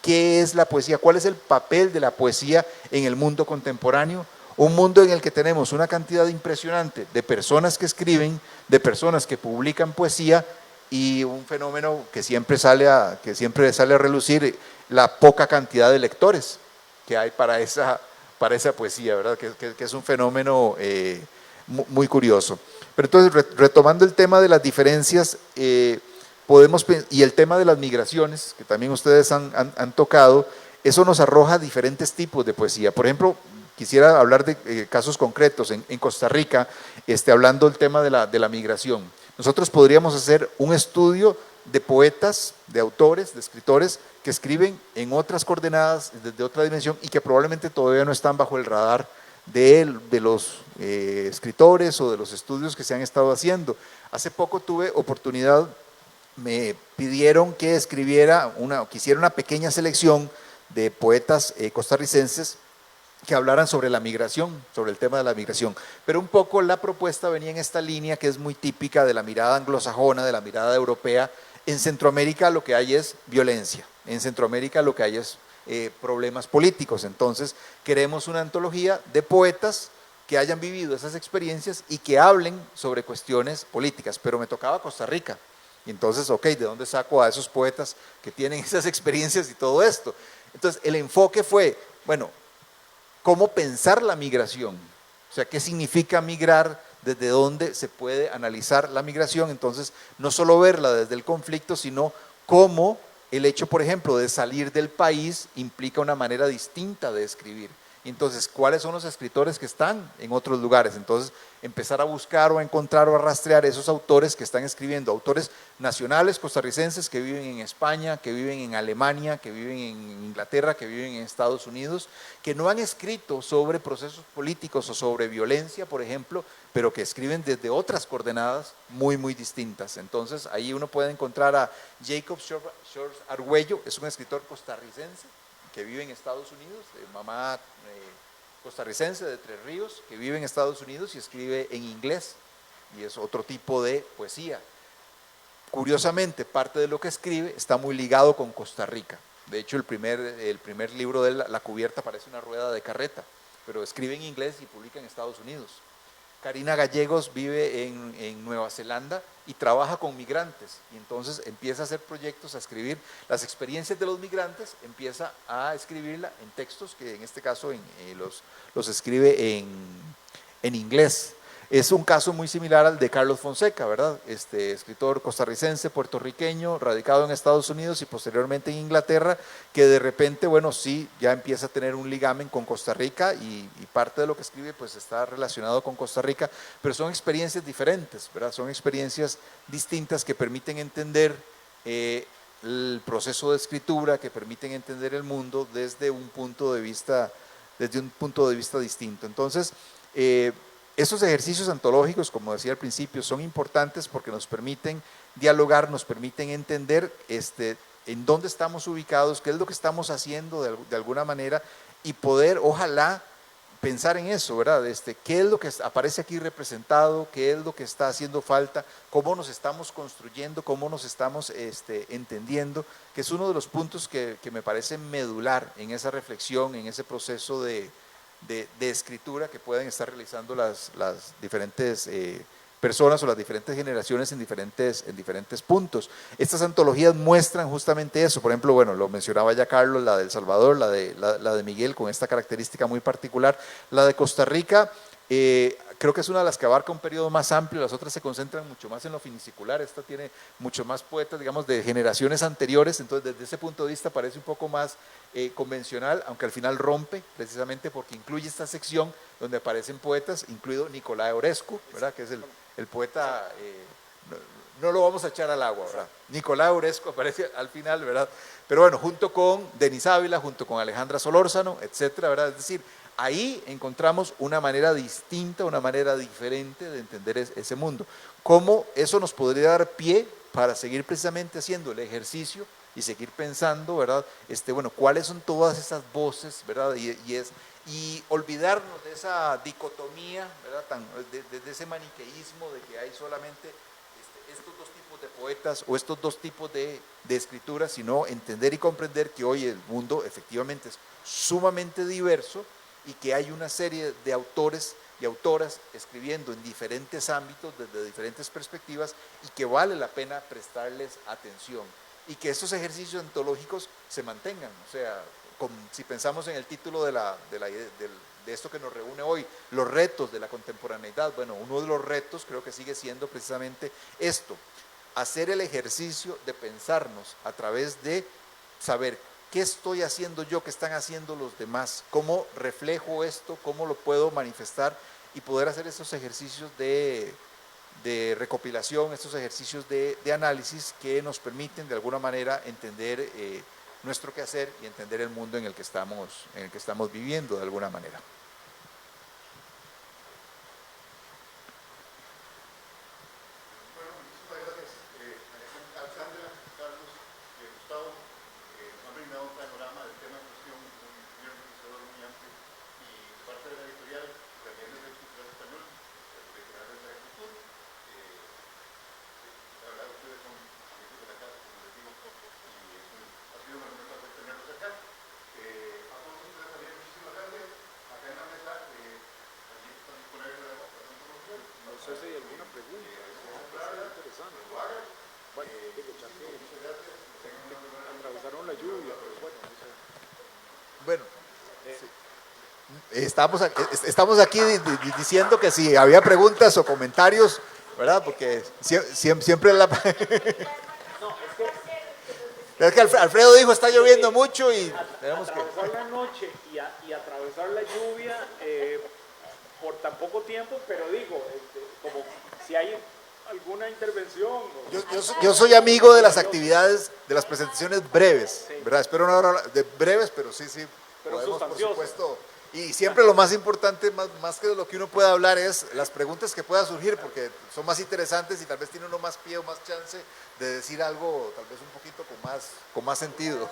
¿Qué es la poesía? ¿Cuál es el papel de la poesía en el mundo contemporáneo? Un mundo en el que tenemos una cantidad impresionante de personas que escriben, de personas que publican poesía y un fenómeno que siempre sale a relucir, la poca cantidad de lectores que hay para esa poesía, ¿verdad? Que es un fenómeno muy curioso. Pero entonces, retomando el tema de las diferencias, y el tema de las migraciones, que también ustedes han tocado, eso nos arroja diferentes tipos de poesía. Por ejemplo, quisiera hablar de casos concretos. En Costa Rica, hablando del tema de la migración, nosotros podríamos hacer un estudio de poetas, de autores, de escritores que escriben en otras coordenadas, desde otra dimensión y que probablemente todavía no están bajo el radar de los escritores o de los estudios que se han estado haciendo. Hace poco tuve oportunidad, me pidieron que hiciera una pequeña selección de poetas costarricenses que hablaran sobre la migración, sobre el tema de la migración. Pero un poco la propuesta venía en esta línea que es muy típica de la mirada anglosajona, de la mirada europea. En Centroamérica lo que hay es violencia, en Centroamérica lo que hay es problemas políticos. Entonces queremos una antología de poetas que hayan vivido esas experiencias y que hablen sobre cuestiones políticas. Pero me tocaba Costa Rica. Y entonces, ok, ¿de dónde saco a esos poetas que tienen esas experiencias y todo esto? Entonces, el enfoque fue, bueno, ¿cómo pensar la migración? O sea, ¿qué significa migrar? ¿Desde dónde se puede analizar la migración? Entonces, no solo verla desde el conflicto, sino cómo el hecho, por ejemplo, de salir del país implica una manera distinta de escribir. Entonces, ¿cuáles son los escritores que están en otros lugares? Entonces, empezar a buscar o a encontrar o a rastrear esos autores que están escribiendo, autores nacionales costarricenses que viven en España, que viven en Alemania, que viven en Inglaterra, que viven en Estados Unidos, que no han escrito sobre procesos políticos o sobre violencia, por ejemplo, pero que escriben desde otras coordenadas muy, muy distintas. Entonces, ahí uno puede encontrar a Jacob Shores Argüello, es un escritor costarricense, que vive en Estados Unidos, de mamá costarricense de Tres Ríos, que vive en Estados Unidos y escribe en inglés, y es otro tipo de poesía. Curiosamente, parte de lo que escribe está muy ligado con Costa Rica, De hecho, el primer libro de él, la cubierta parece una rueda de carreta, pero escribe en inglés y publica en Estados Unidos. Karina Gallegos vive en Nueva Zelanda y trabaja con migrantes, y entonces empieza a hacer proyectos, a escribir las experiencias de los migrantes, empieza a escribirla en textos, que en este caso los escribe en inglés. Es un caso muy similar al de Carlos Fonseca, ¿verdad? Escritor costarricense, puertorriqueño, radicado en Estados Unidos y posteriormente en Inglaterra, que de repente, bueno, sí, ya empieza a tener un ligamen con Costa Rica y parte de lo que escribe pues está relacionado con Costa Rica, pero son experiencias diferentes, ¿verdad? Son experiencias distintas que permiten entender el proceso de escritura, que permiten entender el mundo desde un punto de vista distinto. Entonces, esos ejercicios antológicos, como decía al principio, son importantes porque nos permiten dialogar, nos permiten entender en dónde estamos ubicados, qué es lo que estamos haciendo de alguna manera y poder, ojalá, pensar en eso, ¿verdad? ¿Qué es lo que aparece aquí representado? ¿Qué es lo que está haciendo falta? ¿Cómo nos estamos construyendo? ¿Cómo nos estamos entendiendo? Que es uno de los puntos que me parece medular en esa reflexión, en ese proceso de escritura que pueden estar realizando las diferentes personas o las diferentes generaciones en diferentes puntos. Estas antologías muestran justamente eso. Por ejemplo, bueno, lo mencionaba ya Carlos, la de El Salvador, la de Miguel, con esta característica muy particular. La de Costa Rica, creo que es una de las que abarca un periodo más amplio, las otras se concentran mucho más en lo finicular, esta tiene mucho más poetas, digamos, de generaciones anteriores, entonces desde ese punto de vista parece un poco más convencional, aunque al final rompe, precisamente porque incluye esta sección donde aparecen poetas, incluido Nicolae Orescu, ¿verdad? Que es el poeta, no lo vamos a echar al agua, ¿verdad? Nicolae Orescu aparece al final, ¿verdad? Pero bueno, junto con Denis Ávila, junto con Alejandra Solórzano, etcétera, ¿verdad? Es decir, ahí encontramos una manera distinta, una manera diferente de entender ese mundo. ¿Cómo eso nos podría dar pie para seguir precisamente haciendo el ejercicio y seguir pensando, ¿verdad? Bueno, ¿cuáles son todas esas voces, ¿verdad? Y olvidarnos de esa dicotomía, ¿verdad? De ese maniqueísmo de que hay solamente estos dos tipos de poetas o estos dos tipos de escritura, sino entender y comprender que hoy el mundo efectivamente es sumamente diverso y que hay una serie de autores y autoras escribiendo en diferentes ámbitos, desde diferentes perspectivas, y que vale la pena prestarles atención. Y que estos ejercicios antológicos se mantengan. O sea, si pensamos en el título de esto que nos reúne hoy, los retos de la contemporaneidad, bueno, uno de los retos creo que sigue siendo precisamente esto, hacer el ejercicio de pensarnos a través de saber qué estoy haciendo yo, qué están haciendo los demás, cómo reflejo esto, cómo lo puedo manifestar y poder hacer estos ejercicios de recopilación, estos ejercicios de análisis que nos permiten de alguna manera entender nuestro quehacer y entender el mundo en el que estamos viviendo de alguna manera. No sé si hay alguna pregunta, ¿no? Interesante. Bueno, digo, ya que atravesaron la lluvia, pero bueno, no sé. Bueno, estamos aquí diciendo que si había preguntas o comentarios, ¿verdad? Porque siempre la... Es que Alfredo dijo, está lloviendo mucho y tenemos que... Atravesar la noche y atravesar la lluvia por tan poco tiempo, pero digo, como si hay alguna intervención. Yo soy amigo de las actividades, de las presentaciones breves, ¿verdad? Espero no hablar de breves, pero sí, pero podemos, por supuesto. Y siempre lo más importante, más que lo que uno pueda hablar, es las preguntas que pueda surgir, porque son más interesantes y tal vez tiene uno más pie o más chance de decir algo, tal vez un poquito con más sentido.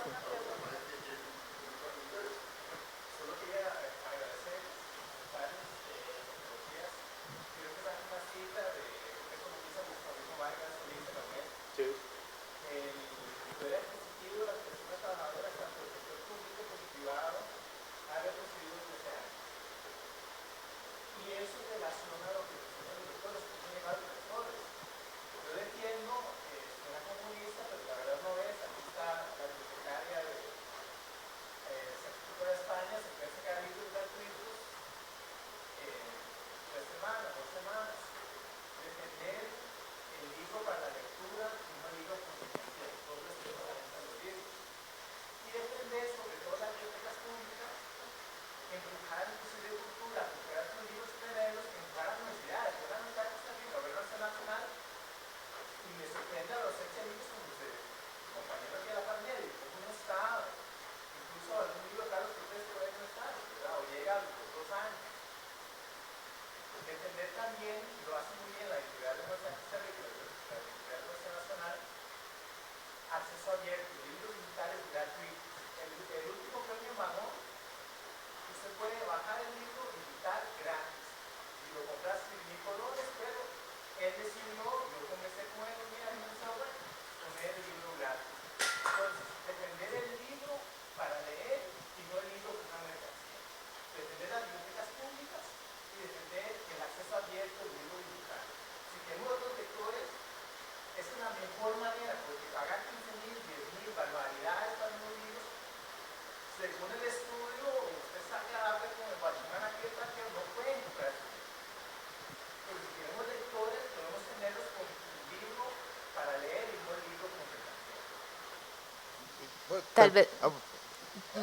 Tal vez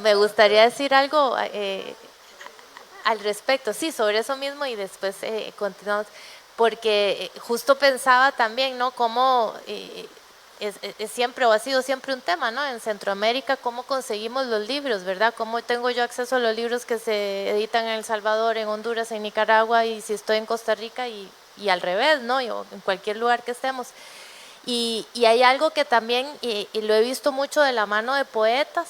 me gustaría decir algo al respecto, sí, sobre eso mismo y después continuamos, porque justo pensaba también, ¿no? Cómo es siempre o ha sido siempre un tema, ¿no? En Centroamérica, cómo conseguimos los libros, ¿verdad? Cómo tengo yo acceso a los libros que se editan en El Salvador, en Honduras, en Nicaragua y si estoy en Costa Rica y al revés, ¿no? O en cualquier lugar que estemos. Y hay algo que también, y lo he visto mucho de la mano de poetas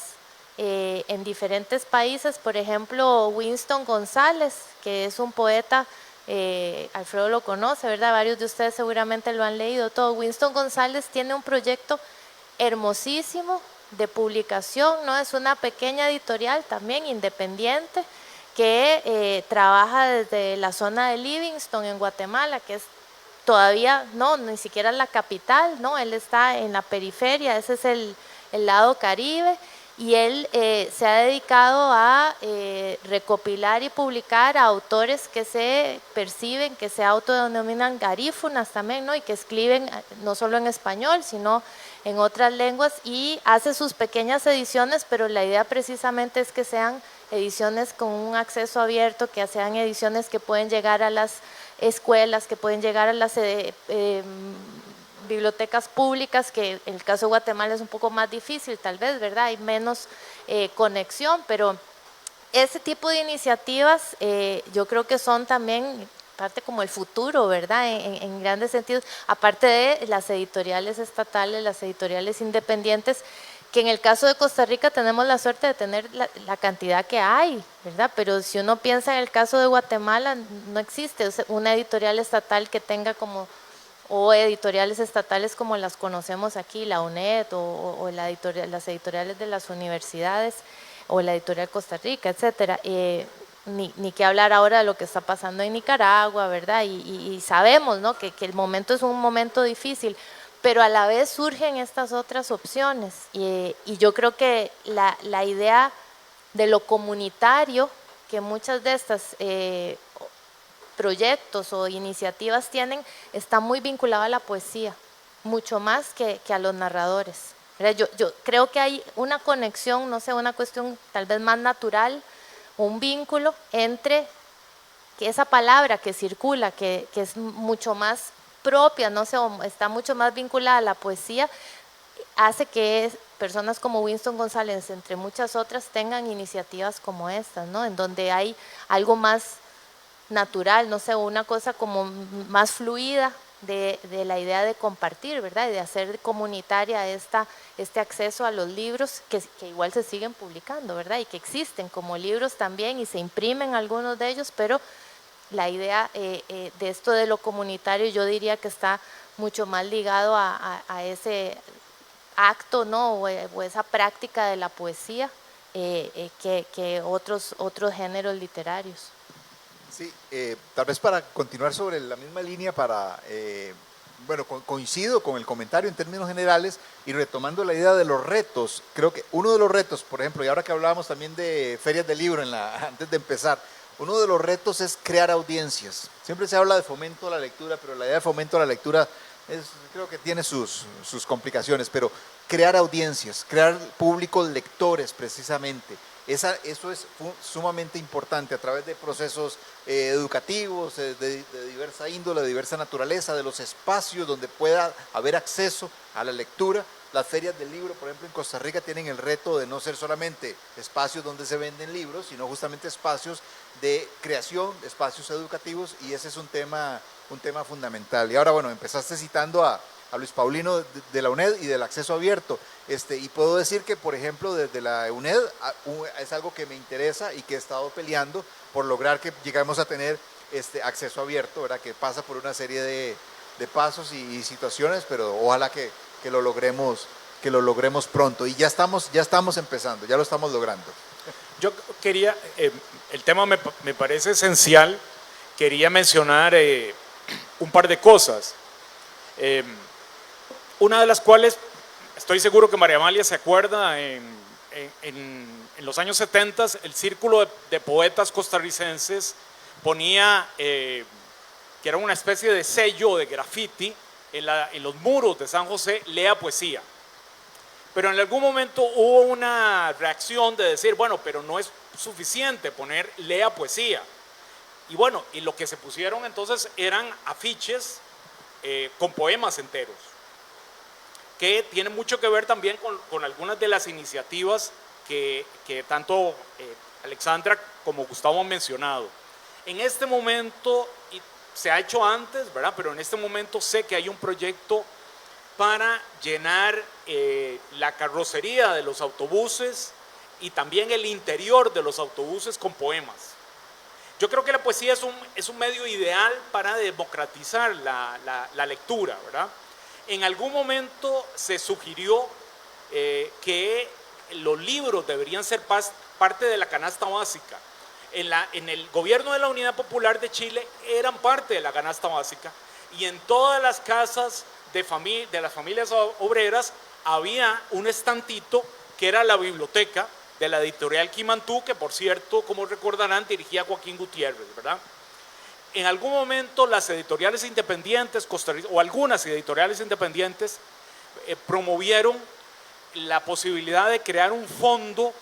en diferentes países, por ejemplo, Winston González, que es un poeta, Alfredo lo conoce, ¿verdad? Varios de ustedes seguramente lo han leído todo. Winston González tiene un proyecto hermosísimo de publicación, ¿no? Es una pequeña editorial también independiente que trabaja desde la zona de Livingston en Guatemala, que es todavía, no, ni siquiera la capital, ¿no? Él está en la periferia, ese es el lado Caribe, y él se ha dedicado a recopilar y publicar a autores que se perciben, que se autodenominan garífunas también, ¿no? Y que escriben no solo en español, sino en otras lenguas, y hace sus pequeñas ediciones, pero la idea precisamente es que sean ediciones con un acceso abierto, que sean ediciones que pueden llegar a las escuelas, que pueden llegar a las bibliotecas públicas, que en el caso de Guatemala es un poco más difícil tal vez, ¿verdad? Hay menos conexión, pero ese tipo de iniciativas yo creo que son también parte como el futuro, ¿verdad? En grandes sentidos, aparte de las editoriales estatales, las editoriales independientes, que en el caso de Costa Rica tenemos la suerte de tener la cantidad que hay, ¿verdad? Pero si uno piensa en el caso de Guatemala, no existe una editorial estatal que tenga como, o editoriales estatales como las conocemos aquí, la UNED o las editoriales de las universidades o la editorial Costa Rica, etcétera. Ni que hablar ahora de lo que está pasando en Nicaragua, ¿verdad? Y sabemos, ¿no? que el momento es un momento difícil, pero a la vez surgen estas otras opciones y yo creo que la idea de lo comunitario, que muchas de estas proyectos o iniciativas tienen, está muy vinculada a la poesía, mucho más que a los narradores. Yo creo que hay una conexión, no sé, una cuestión tal vez más natural, un vínculo entre que esa palabra que circula, que es mucho más propia, no sé, está mucho más vinculada a la poesía, hace que personas como Winston González, entre muchas otras, tengan iniciativas como estas, ¿no? En donde hay algo más natural, no sé, una cosa como más fluida de la idea de compartir, ¿verdad? Y de hacer comunitaria este acceso a los libros que igual se siguen publicando, ¿verdad? Y que existen como libros también y se imprimen algunos de ellos, pero la idea de esto de lo comunitario yo diría que está mucho más ligado a ese acto, ¿no? o esa práctica de la poesía que otros géneros literarios. Sí, tal vez para continuar sobre la misma línea, bueno, coincido con el comentario en términos generales y retomando la idea de los retos, creo que uno de los retos, por ejemplo, y ahora que hablábamos también de ferias de libro antes de empezar, uno de los retos es crear audiencias. Siempre se habla de fomento a la lectura, pero la idea de fomento a la lectura creo que tiene sus complicaciones, pero crear audiencias, crear públicos lectores precisamente. Eso es sumamente importante a través de procesos educativos de diversa índole, de diversa naturaleza, de los espacios donde pueda haber acceso a la lectura. Las ferias del libro, por ejemplo, en Costa Rica tienen el reto de no ser solamente espacios donde se venden libros, sino justamente espacios de creación, espacios educativos, y ese es un tema fundamental. Y ahora, bueno, empezaste citando a Luis Paulino de la UNED y del acceso abierto, y puedo decir que, por ejemplo, desde la UNED es algo que me interesa y que he estado peleando por lograr que lleguemos a tener acceso abierto, ¿verdad? Que pasa por una serie de pasos y situaciones, pero ojalá que lo logremos pronto, y ya estamos empezando, ya lo estamos logrando. Yo quería, el tema me parece esencial, quería mencionar un par de cosas, una de las cuales estoy seguro que María Amalia se acuerda. En los años 70 el Círculo de Poetas Costarricenses ponía, que era una especie de sello de graffiti en los muros de San José, lea poesía. Pero en algún momento hubo una reacción de decir, bueno, pero no es suficiente poner lea poesía. Y bueno, y lo que se pusieron entonces eran afiches con poemas enteros, que tienen mucho que ver también con algunas de las iniciativas que tanto Alexandra como Gustavo han mencionado. En este momento, y se ha hecho antes, ¿verdad? Pero en este momento sé que hay un proyecto para llenar la carrocería de los autobuses y también el interior de los autobuses con poemas. Yo creo que la poesía es un medio ideal para democratizar la lectura, ¿verdad? En algún momento se sugirió que los libros deberían ser parte de la canasta básica. En el gobierno de la Unidad Popular de Chile eran parte de la canasta básica, y en todas las casas de las familias obreras había un estantito que era la biblioteca de la editorial Quimantú, que por cierto, como recordarán, dirigía Joaquín Gutiérrez, ¿verdad? En algún momento las editoriales independientes, o algunas editoriales independientes, promovieron la posibilidad de crear un fondo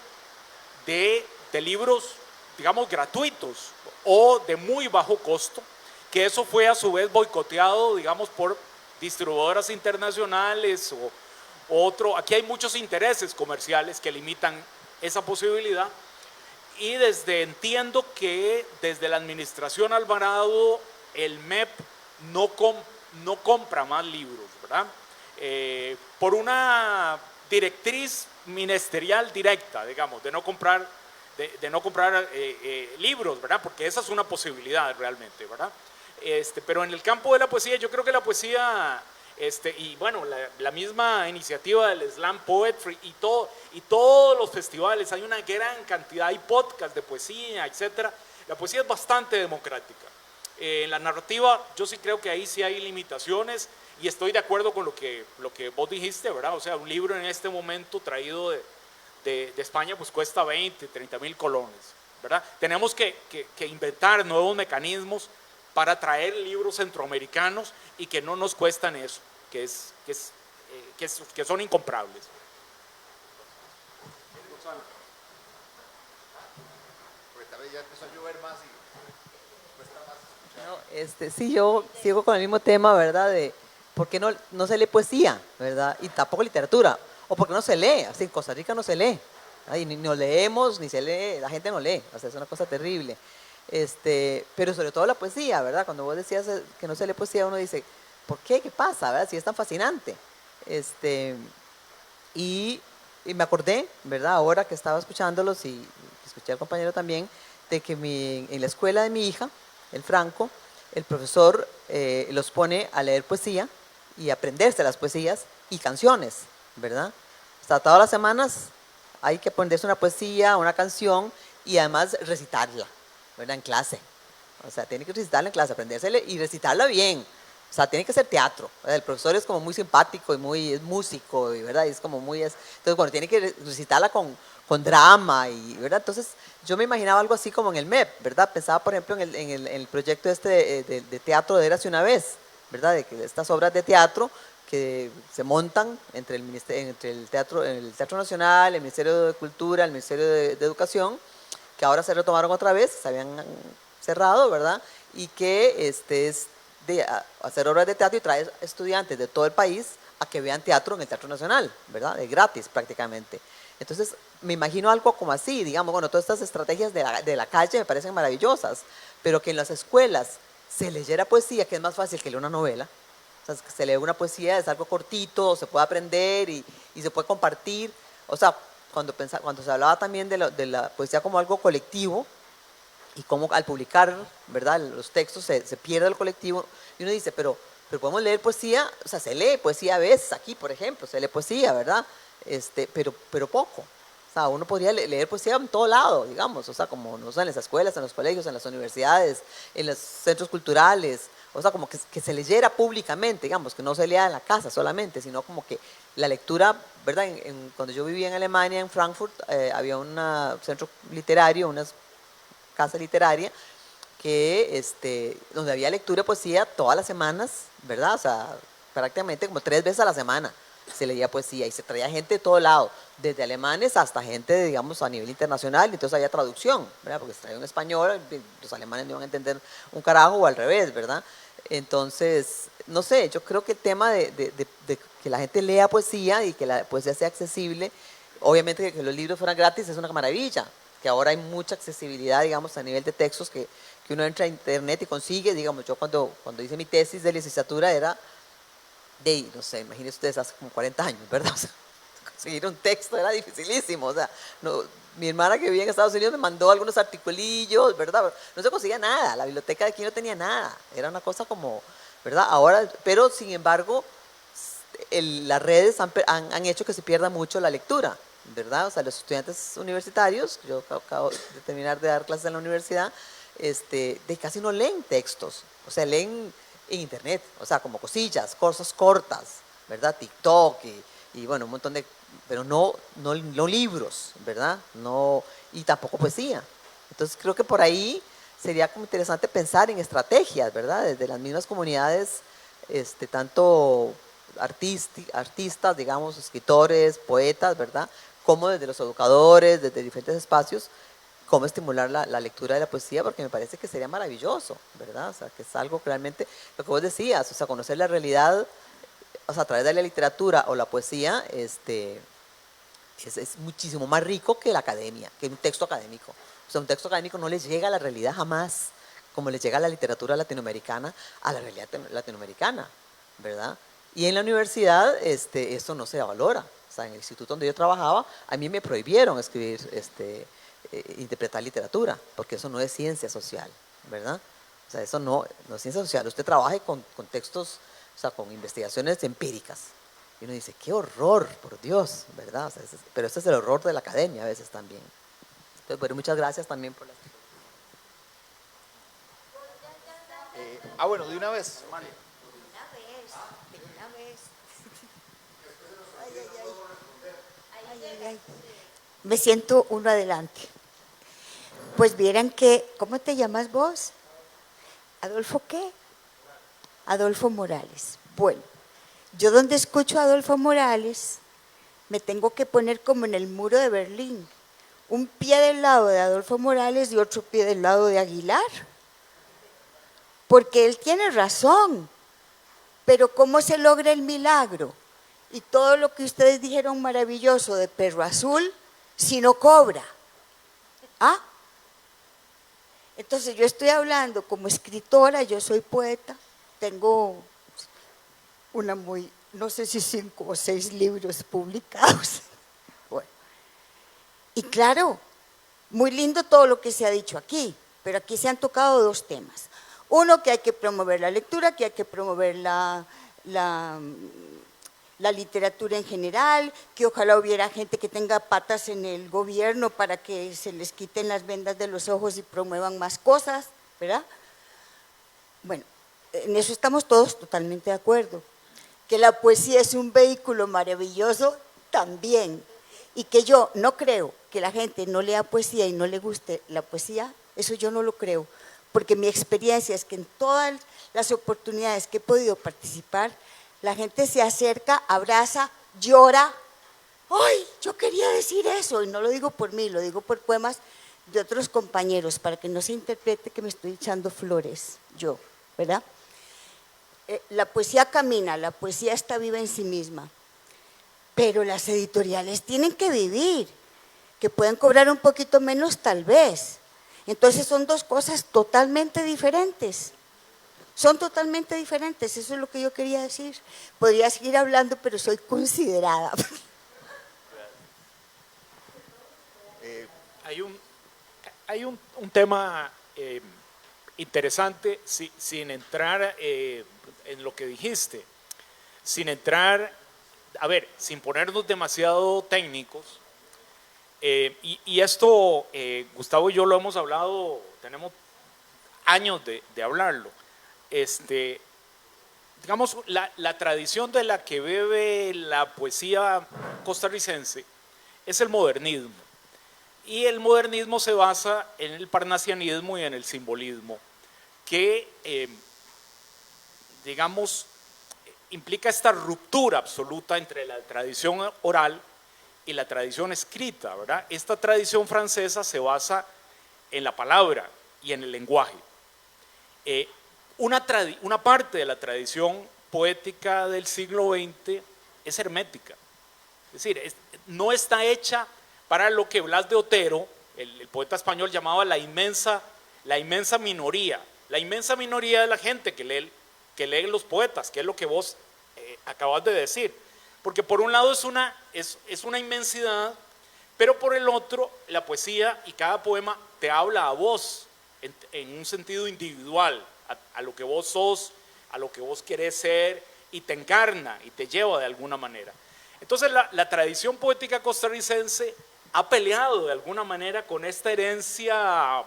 de libros, digamos, gratuitos o de muy bajo costo, que eso fue a su vez boicoteado, digamos, por distribuidoras internacionales o otro. Aquí hay muchos intereses comerciales que limitan esa posibilidad, y entiendo que desde la administración Alvarado el MEP no compra más libros, ¿verdad? Por una directriz ministerial directa, digamos, de no comprar libros, ¿verdad? Porque esa es una posibilidad realmente, ¿verdad? Pero en el campo de la poesía, yo creo que la poesía, y bueno, la misma iniciativa del Slam Poetry y todos los festivales, hay una gran cantidad, hay podcasts de poesía, etcétera. La poesía es bastante democrática. En la narrativa, yo sí creo que ahí sí hay limitaciones, y estoy de acuerdo con lo que vos dijiste, ¿verdad? O sea, un libro en este momento traído de España pues cuesta 20, 30 mil colones, ¿verdad? Tenemos que inventar nuevos mecanismos para traer libros centroamericanos y que no nos cuestan eso, que son incomprables. Ya empezó a llover más y cuesta más. No, sí, yo sigo con el mismo tema, ¿verdad? De por qué no se lee poesía, ¿verdad? Y tampoco literatura. O porque no se lee. Así, en Costa Rica no se lee. Y ni no leemos, ni se lee, la gente no lee. O sea, es una cosa terrible. Pero sobre todo la poesía, ¿verdad? Cuando vos decías que no se lee poesía, uno dice, ¿por qué? ¿Qué pasa? ¿Verdad? Si es tan fascinante. Y me acordé, ¿verdad? Ahora que estaba escuchándolos y escuché al compañero también, de que en la escuela de mi hija, el Franco, el profesor los pone a leer poesía y aprenderse las poesías y canciones, ¿verdad? O sea, todas las semanas hay que aprenderse una poesía, una canción, y además recitarla, ¿verdad? En clase. O sea, tiene que recitarla en clase, aprendérsela y recitarla bien. O sea, tiene que ser teatro, ¿verdad? El profesor es como muy simpático y es músico, ¿verdad? Y es como entonces, bueno, tiene que recitarla con drama, ¿verdad? Entonces, yo me imaginaba algo así como en el MEP, ¿verdad? Pensaba, por ejemplo, en el proyecto de teatro de Érase una vez, ¿verdad? De que estas obras de teatro que se montan entre el Teatro Nacional, el Ministerio de Cultura, el Ministerio de Educación, que ahora se retomaron otra vez, se habían cerrado, ¿verdad? Y que es de hacer obras de teatro y traer estudiantes de todo el país a que vean teatro en el Teatro Nacional, ¿verdad? De gratis prácticamente. Entonces, me imagino algo como así, digamos, bueno, todas estas estrategias de la calle me parecen maravillosas, pero que en las escuelas se leyera poesía, que es más fácil que leer una novela. O sea, que se lee una poesía, es algo cortito, se puede aprender y se puede compartir. O sea, cuando se hablaba también de la poesía como algo colectivo, y cómo al publicar, ¿verdad?, los textos se pierde el colectivo, y uno dice, pero podemos leer poesía, o sea, se lee poesía a veces, aquí por ejemplo, se lee poesía, ¿verdad?, pero poco. O sea, uno podría leer poesía en todo lado, digamos, o sea, como no sé, en las escuelas, en los colegios, en las universidades, en los centros culturales, o sea, como que se leyera públicamente, digamos, que no se lea en la casa solamente, sino como que la lectura, ¿verdad? Cuando yo vivía en Alemania, en Frankfurt, había un centro literario, una casa literaria, donde había lectura de poesía todas las semanas, ¿verdad? O sea, prácticamente como 3 veces a la semana. se leía poesía y se traía gente de todo lado, desde alemanes hasta gente, digamos, a nivel internacional, entonces había traducción, ¿verdad? Porque se traía en español, los alemanes no iban a entender un carajo o al revés, ¿verdad? Entonces, no sé, yo creo que el tema de que la gente lea poesía y que la poesía sea accesible, obviamente que los libros fueran gratis es una maravilla, que ahora hay mucha accesibilidad, digamos, a nivel de textos que uno entra a internet y consigue, digamos, yo cuando hice mi tesis de licenciatura era no sé, imagínense ustedes, hace como 40 años, ¿verdad? O sea, conseguir un texto era dificilísimo, o sea, no, mi hermana que vivía en Estados Unidos me mandó algunos articulillos, ¿verdad? No se conseguía nada, la biblioteca de aquí no tenía nada, era una cosa como, ¿verdad? Ahora, pero sin embargo, las redes han hecho que se pierda mucho la lectura, ¿verdad? O sea, los estudiantes universitarios, yo acabo de terminar de dar clases en la universidad, casi no leen textos, o sea, leen en internet, o sea, como cosillas, cosas cortas, ¿verdad? TikTok y bueno, un montón de, pero no libros, ¿verdad? No, y tampoco poesía. Entonces creo que por ahí sería como interesante pensar en estrategias, ¿verdad? Desde las mismas comunidades, tanto artistas, digamos, escritores, poetas, ¿verdad? Como desde los educadores, desde diferentes espacios, cómo estimular la lectura de la poesía, porque me parece que sería maravilloso, ¿verdad? O sea, que es algo que realmente, lo que vos decías, o sea, conocer la realidad, o sea, a través de la literatura o la poesía, es muchísimo más rico que la academia, que un texto académico. O sea, un texto académico no les llega a la realidad jamás, como les llega a la literatura latinoamericana, a la realidad latinoamericana, ¿verdad? Y en la universidad, eso no se valora. O sea, en el instituto donde yo trabajaba, a mí me prohibieron escribir, interpretar literatura, porque eso no es ciencia social, ¿verdad? O sea, eso no es ciencia social. Usted trabaje con textos, o sea, con investigaciones empíricas. Y uno dice, qué horror, por Dios, ¿verdad? O sea, pero ese es el horror de la academia a veces también. Entonces, bueno, muchas gracias también por las... Bueno, de una vez, Mario. De una vez. Ay. Me siento uno adelante. Pues vieran que, ¿cómo te llamas vos? ¿Adolfo qué? Adolfo Morales. Bueno, yo donde escucho a Adolfo Morales, me tengo que poner como en el muro de Berlín. Un pie del lado de Adolfo Morales y otro pie del lado de Aguilar. Porque él tiene razón. Pero ¿cómo se logra el milagro? Y todo lo que ustedes dijeron maravilloso de Perro Azul, si no cobra. ¿Ah? Entonces yo estoy hablando como escritora, yo soy poeta, tengo no sé si 5 o 6 libros publicados. Bueno. Y claro, muy lindo todo lo que se ha dicho aquí, pero aquí se han tocado 2 temas. Uno, que hay que promover la lectura, que hay que promover la literatura en general, que ojalá hubiera gente que tenga patas en el gobierno para que se les quiten las vendas de los ojos y promuevan más cosas, ¿verdad? Bueno, en eso estamos todos totalmente de acuerdo. Que la poesía es un vehículo maravilloso también, y que yo no creo que la gente no lea poesía y no le guste la poesía, eso yo no lo creo, porque mi experiencia es que en todas las oportunidades que he podido participar, la gente se acerca, abraza, llora. ¡Ay, yo quería decir eso! Y no lo digo por mí, lo digo por poemas de otros compañeros, para que no se interprete que me estoy echando flores, yo, ¿verdad? La poesía camina, la poesía está viva en sí misma, pero las editoriales tienen que vivir, que pueden cobrar un poquito menos tal vez. Entonces son 2 cosas totalmente diferentes. Son totalmente diferentes, eso es lo que yo quería decir. Podría seguir hablando, pero soy considerada. Hay un tema interesante, sin entrar en lo que dijiste, sin entrar, sin ponernos demasiado técnicos. Y esto, Gustavo y yo lo hemos hablado, tenemos años de hablarlo. Digamos, la tradición de la que bebe la poesía costarricense es el modernismo. Y el modernismo se basa en el parnasianismo y en el simbolismo, que, digamos, implica esta ruptura absoluta entre la tradición oral y la tradición escrita, ¿verdad? Esta tradición francesa se basa en la palabra y en el lenguaje. Una parte de la tradición poética del siglo XX es hermética, es decir, no está hecha para lo que Blas de Otero, el poeta español, llamaba la inmensa minoría. La inmensa minoría de la gente que lee los poetas, que es lo que vos acabas de decir. Porque por un lado es una inmensidad, pero por el otro la poesía y cada poema te habla a vos en un sentido individual, a lo que vos sos, a lo que vos querés ser, y te encarna y te lleva de alguna manera. Entonces la tradición poética costarricense ha peleado de alguna manera con esta herencia,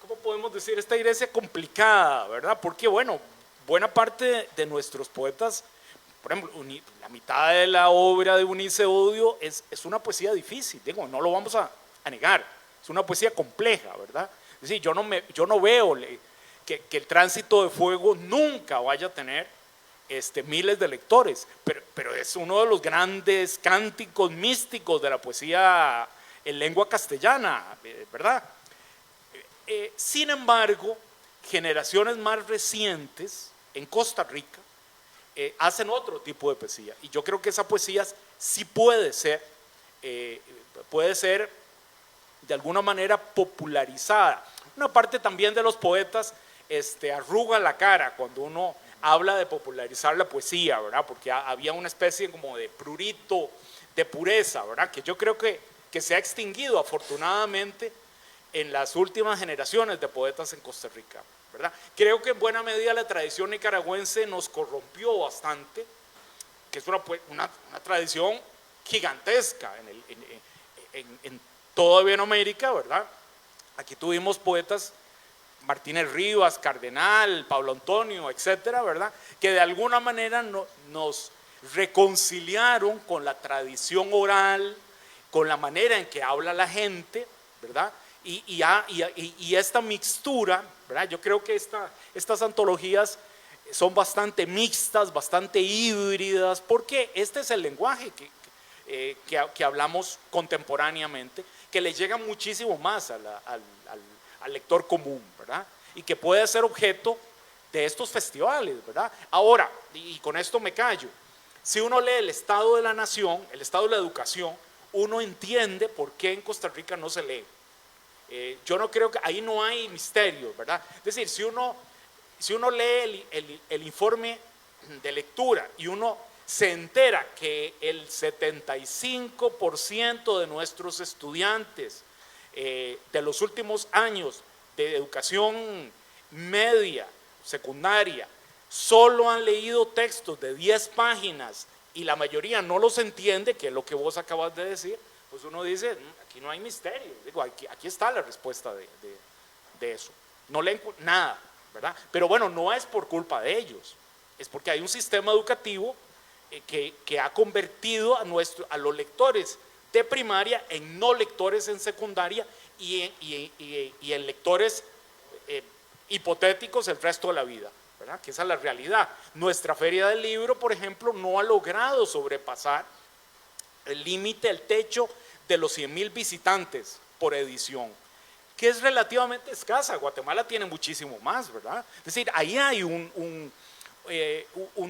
¿cómo podemos decir? Esta herencia complicada, ¿verdad? Porque bueno, buena parte de nuestros poetas, por ejemplo, la mitad de la obra de Eunice Odio es una poesía difícil, digo, no lo vamos a negar, es una poesía compleja, ¿verdad? Es decir, yo no veo que el Tránsito de Fuego nunca vaya a tener miles de lectores, pero es uno de los grandes cánticos místicos de la poesía en lengua castellana, ¿verdad? Sin embargo, generaciones más recientes en Costa Rica hacen otro tipo de poesía, y yo creo que esa poesía sí puede ser de alguna manera popularizada. Una parte también de los poetas arruga la cara cuando uno habla de popularizar la poesía, ¿verdad? Porque había una especie como de prurito, de pureza, ¿verdad? Que yo creo que se ha extinguido afortunadamente en las últimas generaciones de poetas en Costa Rica, ¿verdad? Creo que en buena medida la tradición nicaragüense nos corrompió bastante, que es una tradición gigantesca en toda Iberoamérica, ¿verdad? Aquí tuvimos poetas, Martínez Rivas, Cardenal, Pablo Antonio, etcétera, ¿verdad? Que de alguna manera nos reconciliaron con la tradición oral, con la manera en que habla la gente, ¿verdad? Y esta mixtura, ¿verdad? Yo creo que estas antologías son bastante mixtas, bastante híbridas, porque este es el lenguaje que hablamos contemporáneamente, que le llega muchísimo más al lector común, ¿verdad? Y que puede ser objeto de estos festivales, ¿verdad? Ahora, y con esto me callo, si uno lee el Estado de la Nación, el Estado de la Educación, uno entiende por qué en Costa Rica no se lee. Yo no creo que ahí no hay misterio, ¿verdad? Es decir, si uno lee el informe de lectura y uno se entera que el 75% de nuestros estudiantes de los últimos años de educación media, secundaria, solo han leído textos de 10 páginas y la mayoría no los entiende, que es lo que vos acabas de decir, pues uno dice, aquí no hay misterio. Digo, aquí está la respuesta de eso. No leen nada, ¿verdad? Pero bueno, no es por culpa de ellos, es porque hay un sistema educativo que ha convertido a los lectores de primaria en no lectores en secundaria y en lectores hipotéticos el resto de la vida, ¿verdad? Que esa es la realidad. Nuestra Feria del Libro, por ejemplo, no ha logrado sobrepasar el límite, el techo de los 100,000 visitantes por edición, que es relativamente escasa. Guatemala tiene muchísimo más, ¿verdad? Es decir, ahí hay un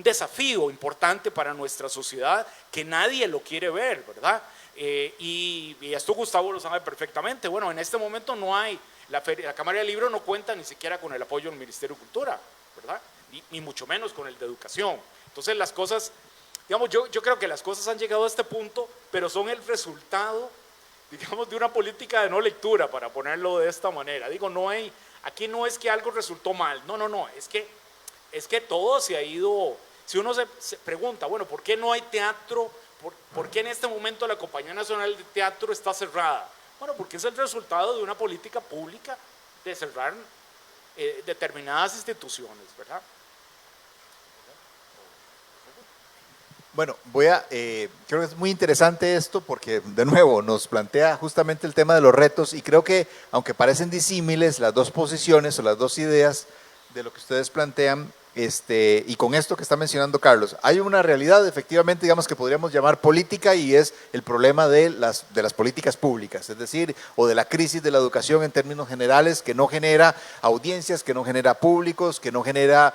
desafío importante para nuestra sociedad que nadie lo quiere ver, ¿verdad? Y esto Gustavo lo sabe perfectamente. Bueno, en este momento no hay, la Cámara del Libro no cuenta ni siquiera con el apoyo del Ministerio de Cultura, ¿verdad? Ni mucho menos con el de Educación. Entonces las cosas, digamos, yo creo que las cosas han llegado a este punto, pero son el resultado, digamos, de una política de no lectura, para ponerlo de esta manera. Digo, aquí no es que algo resultó mal, no, es que todo se ha ido. Si uno se pregunta, bueno, ¿por qué no hay teatro? ¿Por qué en este momento la Compañía Nacional de Teatro está cerrada? Bueno, porque es el resultado de una política pública de cerrar determinadas instituciones, ¿verdad? Bueno, creo que es muy interesante esto porque, de nuevo, nos plantea justamente el tema de los retos, y creo que, aunque parecen disímiles, las dos posiciones o las dos ideas de lo que ustedes plantean y con esto que está mencionando Carlos, hay una realidad efectivamente, digamos, que podríamos llamar política, y es el problema de las políticas públicas, es decir, o de la crisis de la educación en términos generales, que no genera audiencias, que no genera públicos, que no genera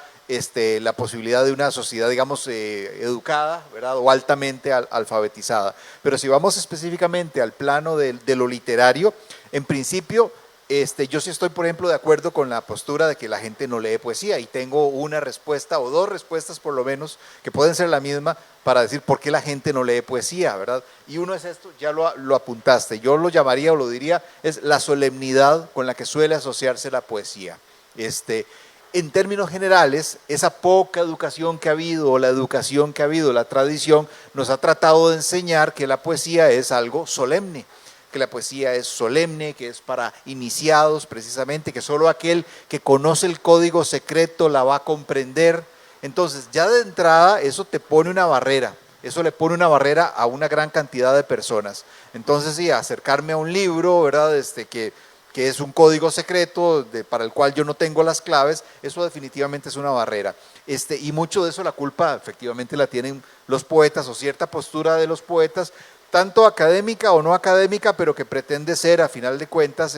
la posibilidad de una sociedad, digamos, educada, ¿verdad? O altamente alfabetizada. Pero si vamos específicamente al plano de lo literario, en principio, yo sí estoy, por ejemplo, de acuerdo con la postura de que la gente no lee poesía, y tengo una respuesta o dos respuestas por lo menos que pueden ser la misma para decir por qué la gente no lee poesía, ¿verdad? Y uno es esto, ya lo apuntaste, yo lo llamaría o lo diría, es la solemnidad con la que suele asociarse la poesía. En términos generales, esa poca educación que ha habido, o la educación que ha habido, la tradición, nos ha tratado de enseñar que la poesía es algo solemne, que la poesía es solemne, que es para iniciados precisamente, que solo aquel que conoce el código secreto la va a comprender. Entonces, ya de entrada, eso te pone una barrera, eso le pone una barrera a una gran cantidad de personas. Entonces, sí, acercarme a un libro, ¿verdad?, que es un código secreto para el cual yo no tengo las claves, eso definitivamente es una barrera. Y mucho de eso la culpa efectivamente la tienen los poetas, o cierta postura de los poetas, tanto académica o no académica, pero que pretende ser a final de cuentas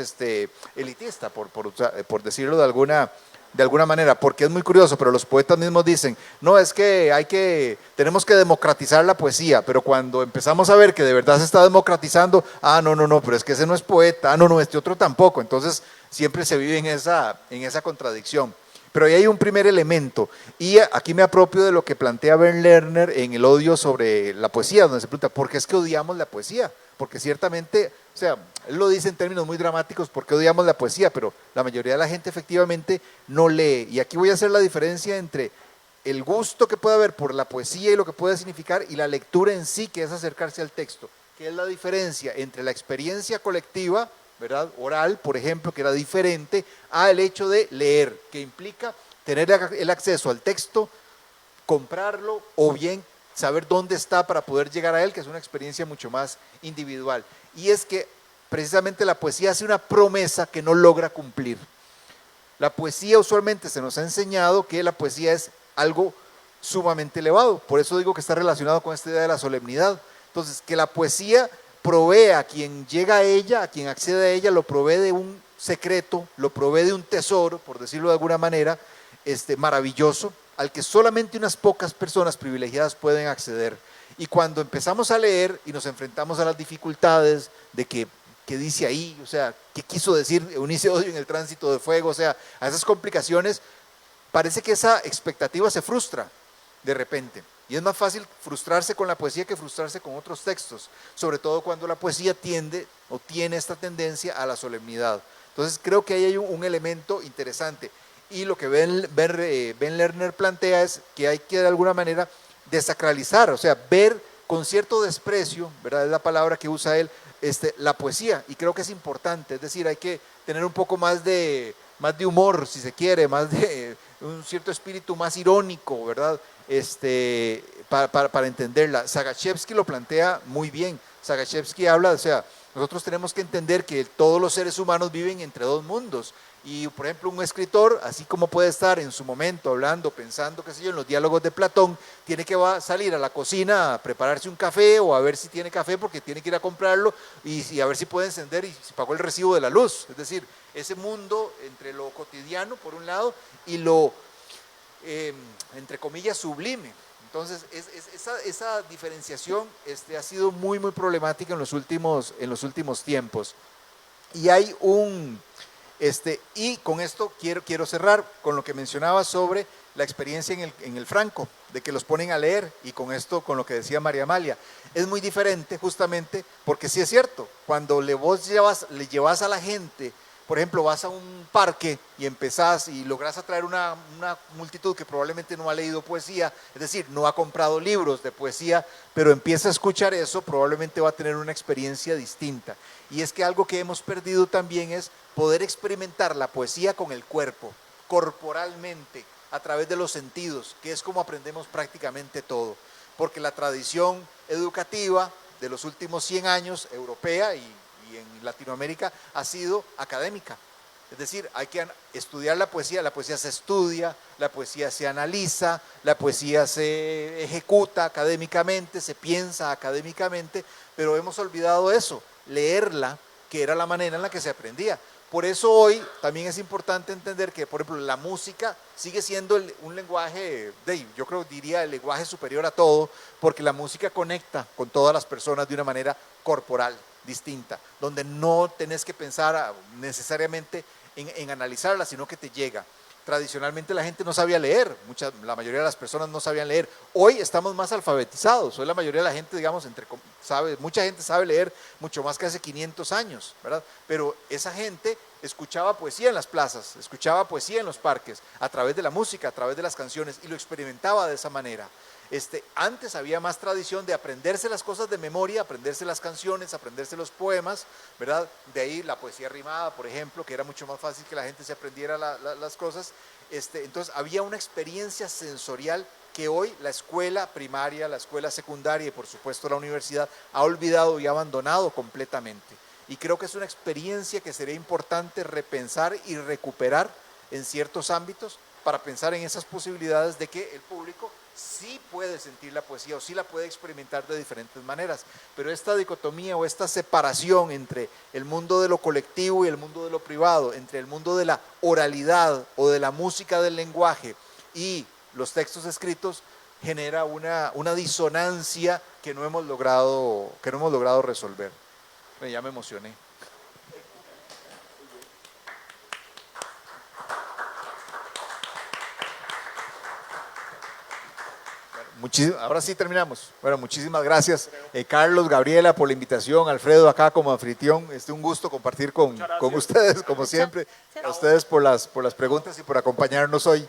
elitista, por decirlo de alguna manera, porque es muy curioso, pero los poetas mismos dicen, no, es que tenemos que democratizar la poesía, pero cuando empezamos a ver que de verdad se está democratizando, no, pero es que ese no es poeta, no, este otro tampoco, entonces siempre se vive en esa contradicción. Pero ahí hay un primer elemento, y aquí me apropio de lo que plantea Bert Lerner en El odio sobre la poesía, donde se pregunta, ¿por qué es que odiamos la poesía? Porque ciertamente, o sea, él lo dice en términos muy dramáticos, ¿por qué odiamos la poesía? Pero la mayoría de la gente efectivamente no lee, y aquí voy a hacer la diferencia entre el gusto que puede haber por la poesía y lo que puede significar, y la lectura en sí, que es acercarse al texto, que es la diferencia entre la experiencia colectiva, ¿verdad?, oral, por ejemplo, que era diferente al hecho de leer, que implica tener el acceso al texto, comprarlo, o bien saber dónde está para poder llegar a él, que es una experiencia mucho más individual. Y es que precisamente la poesía hace una promesa que no logra cumplir. La poesía usualmente se nos ha enseñado que la poesía es algo sumamente elevado, por eso digo que está relacionado con esta idea de la solemnidad. Entonces, que la poesía provee a quien llega a ella, a quien accede a ella, lo provee de un secreto, lo provee de un tesoro, por decirlo de alguna manera, maravilloso, al que solamente unas pocas personas privilegiadas pueden acceder. Y cuando empezamos a leer y nos enfrentamos a las dificultades de que dice ahí, o sea, ¿qué quiso decir Eunice Odio en El tránsito de fuego? O sea, a esas complicaciones, parece que esa expectativa se frustra de repente. Y es más fácil frustrarse con la poesía que frustrarse con otros textos, sobre todo cuando la poesía tiende o tiene esta tendencia a la solemnidad. Entonces creo que ahí hay un elemento interesante. Y lo que Ben Lerner plantea es que hay que de alguna manera desacralizar, o sea, ver con cierto desprecio, ¿verdad?, es la palabra que usa él, la poesía, y creo que es importante, es decir, hay que tener un poco más de humor, si se quiere, más de un cierto espíritu más irónico, ¿verdad?, para entenderla. Sagashevsky lo plantea muy bien. Sagashevsky habla, o sea, nosotros tenemos que entender que todos los seres humanos viven entre dos mundos, y por ejemplo un escritor, así como puede estar en su momento hablando, pensando, qué sé yo, en los diálogos de Platón, tiene que salir a la cocina a prepararse un café, o a ver si tiene café porque tiene que ir a comprarlo, y a ver si puede encender y si pagó el recibo de la luz. Es decir, ese mundo entre lo cotidiano por un lado y lo entre comillas sublime. Entonces esa diferenciación ha sido muy problemática en los últimos tiempos, y hay y con esto quiero cerrar con lo que mencionaba sobre la experiencia en el Franco, de que los ponen a leer, y con esto, con lo que decía María Amalia, es muy diferente justamente porque sí es cierto, cuando le llevas a la gente, por ejemplo, vas a un parque y empezás y lográs atraer una multitud que probablemente no ha leído poesía, es decir, no ha comprado libros de poesía, pero empieza a escuchar eso, probablemente va a tener una experiencia distinta. Y es que algo que hemos perdido también es poder experimentar la poesía con el cuerpo, corporalmente, a través de los sentidos, que es como aprendemos prácticamente todo. Porque la tradición educativa de los últimos 100 años, europea y en Latinoamérica, ha sido académica. Es decir, hay que estudiar la poesía se estudia, la poesía se analiza, la poesía se ejecuta académicamente, se piensa académicamente, pero hemos olvidado eso, leerla, que era la manera en la que se aprendía. Por eso hoy también es importante entender que, por ejemplo, la música sigue siendo un lenguaje, yo creo, diría el lenguaje superior a todo, porque la música conecta con todas las personas de una manera corporal, distinta, donde no tenés que pensar necesariamente en analizarla, sino que te llega. Tradicionalmente la gente no sabía leer, la mayoría de las personas no sabían leer. Hoy estamos más alfabetizados, hoy la mayoría de la gente, digamos, mucha gente sabe leer mucho más que hace 500 años, ¿verdad? Pero esa gente escuchaba poesía en las plazas, escuchaba poesía en los parques, a través de la música, a través de las canciones, y lo experimentaba de esa manera. Antes había más tradición de aprenderse las cosas de memoria, aprenderse las canciones, aprenderse los poemas, ¿verdad? De ahí la poesía rimada, por ejemplo, que era mucho más fácil que la gente se aprendiera las cosas. Entonces había una experiencia sensorial que hoy la escuela primaria, la escuela secundaria y por supuesto la universidad ha olvidado y abandonado completamente. Y creo que es una experiencia que sería importante repensar y recuperar en ciertos ámbitos para pensar en esas posibilidades de que el público sí puede sentir la poesía o sí la puede experimentar de diferentes maneras, pero esta dicotomía o esta separación entre el mundo de lo colectivo y el mundo de lo privado, entre el mundo de la oralidad o de la música del lenguaje y los textos escritos, genera una disonancia que no hemos logrado resolver. Ya me emocioné. Ahora sí terminamos. Bueno, muchísimas gracias, Carlos, Gabriela, por la invitación, Alfredo acá como anfitrión. Un gusto compartir con ustedes, como siempre. A ustedes por las preguntas y por acompañarnos hoy.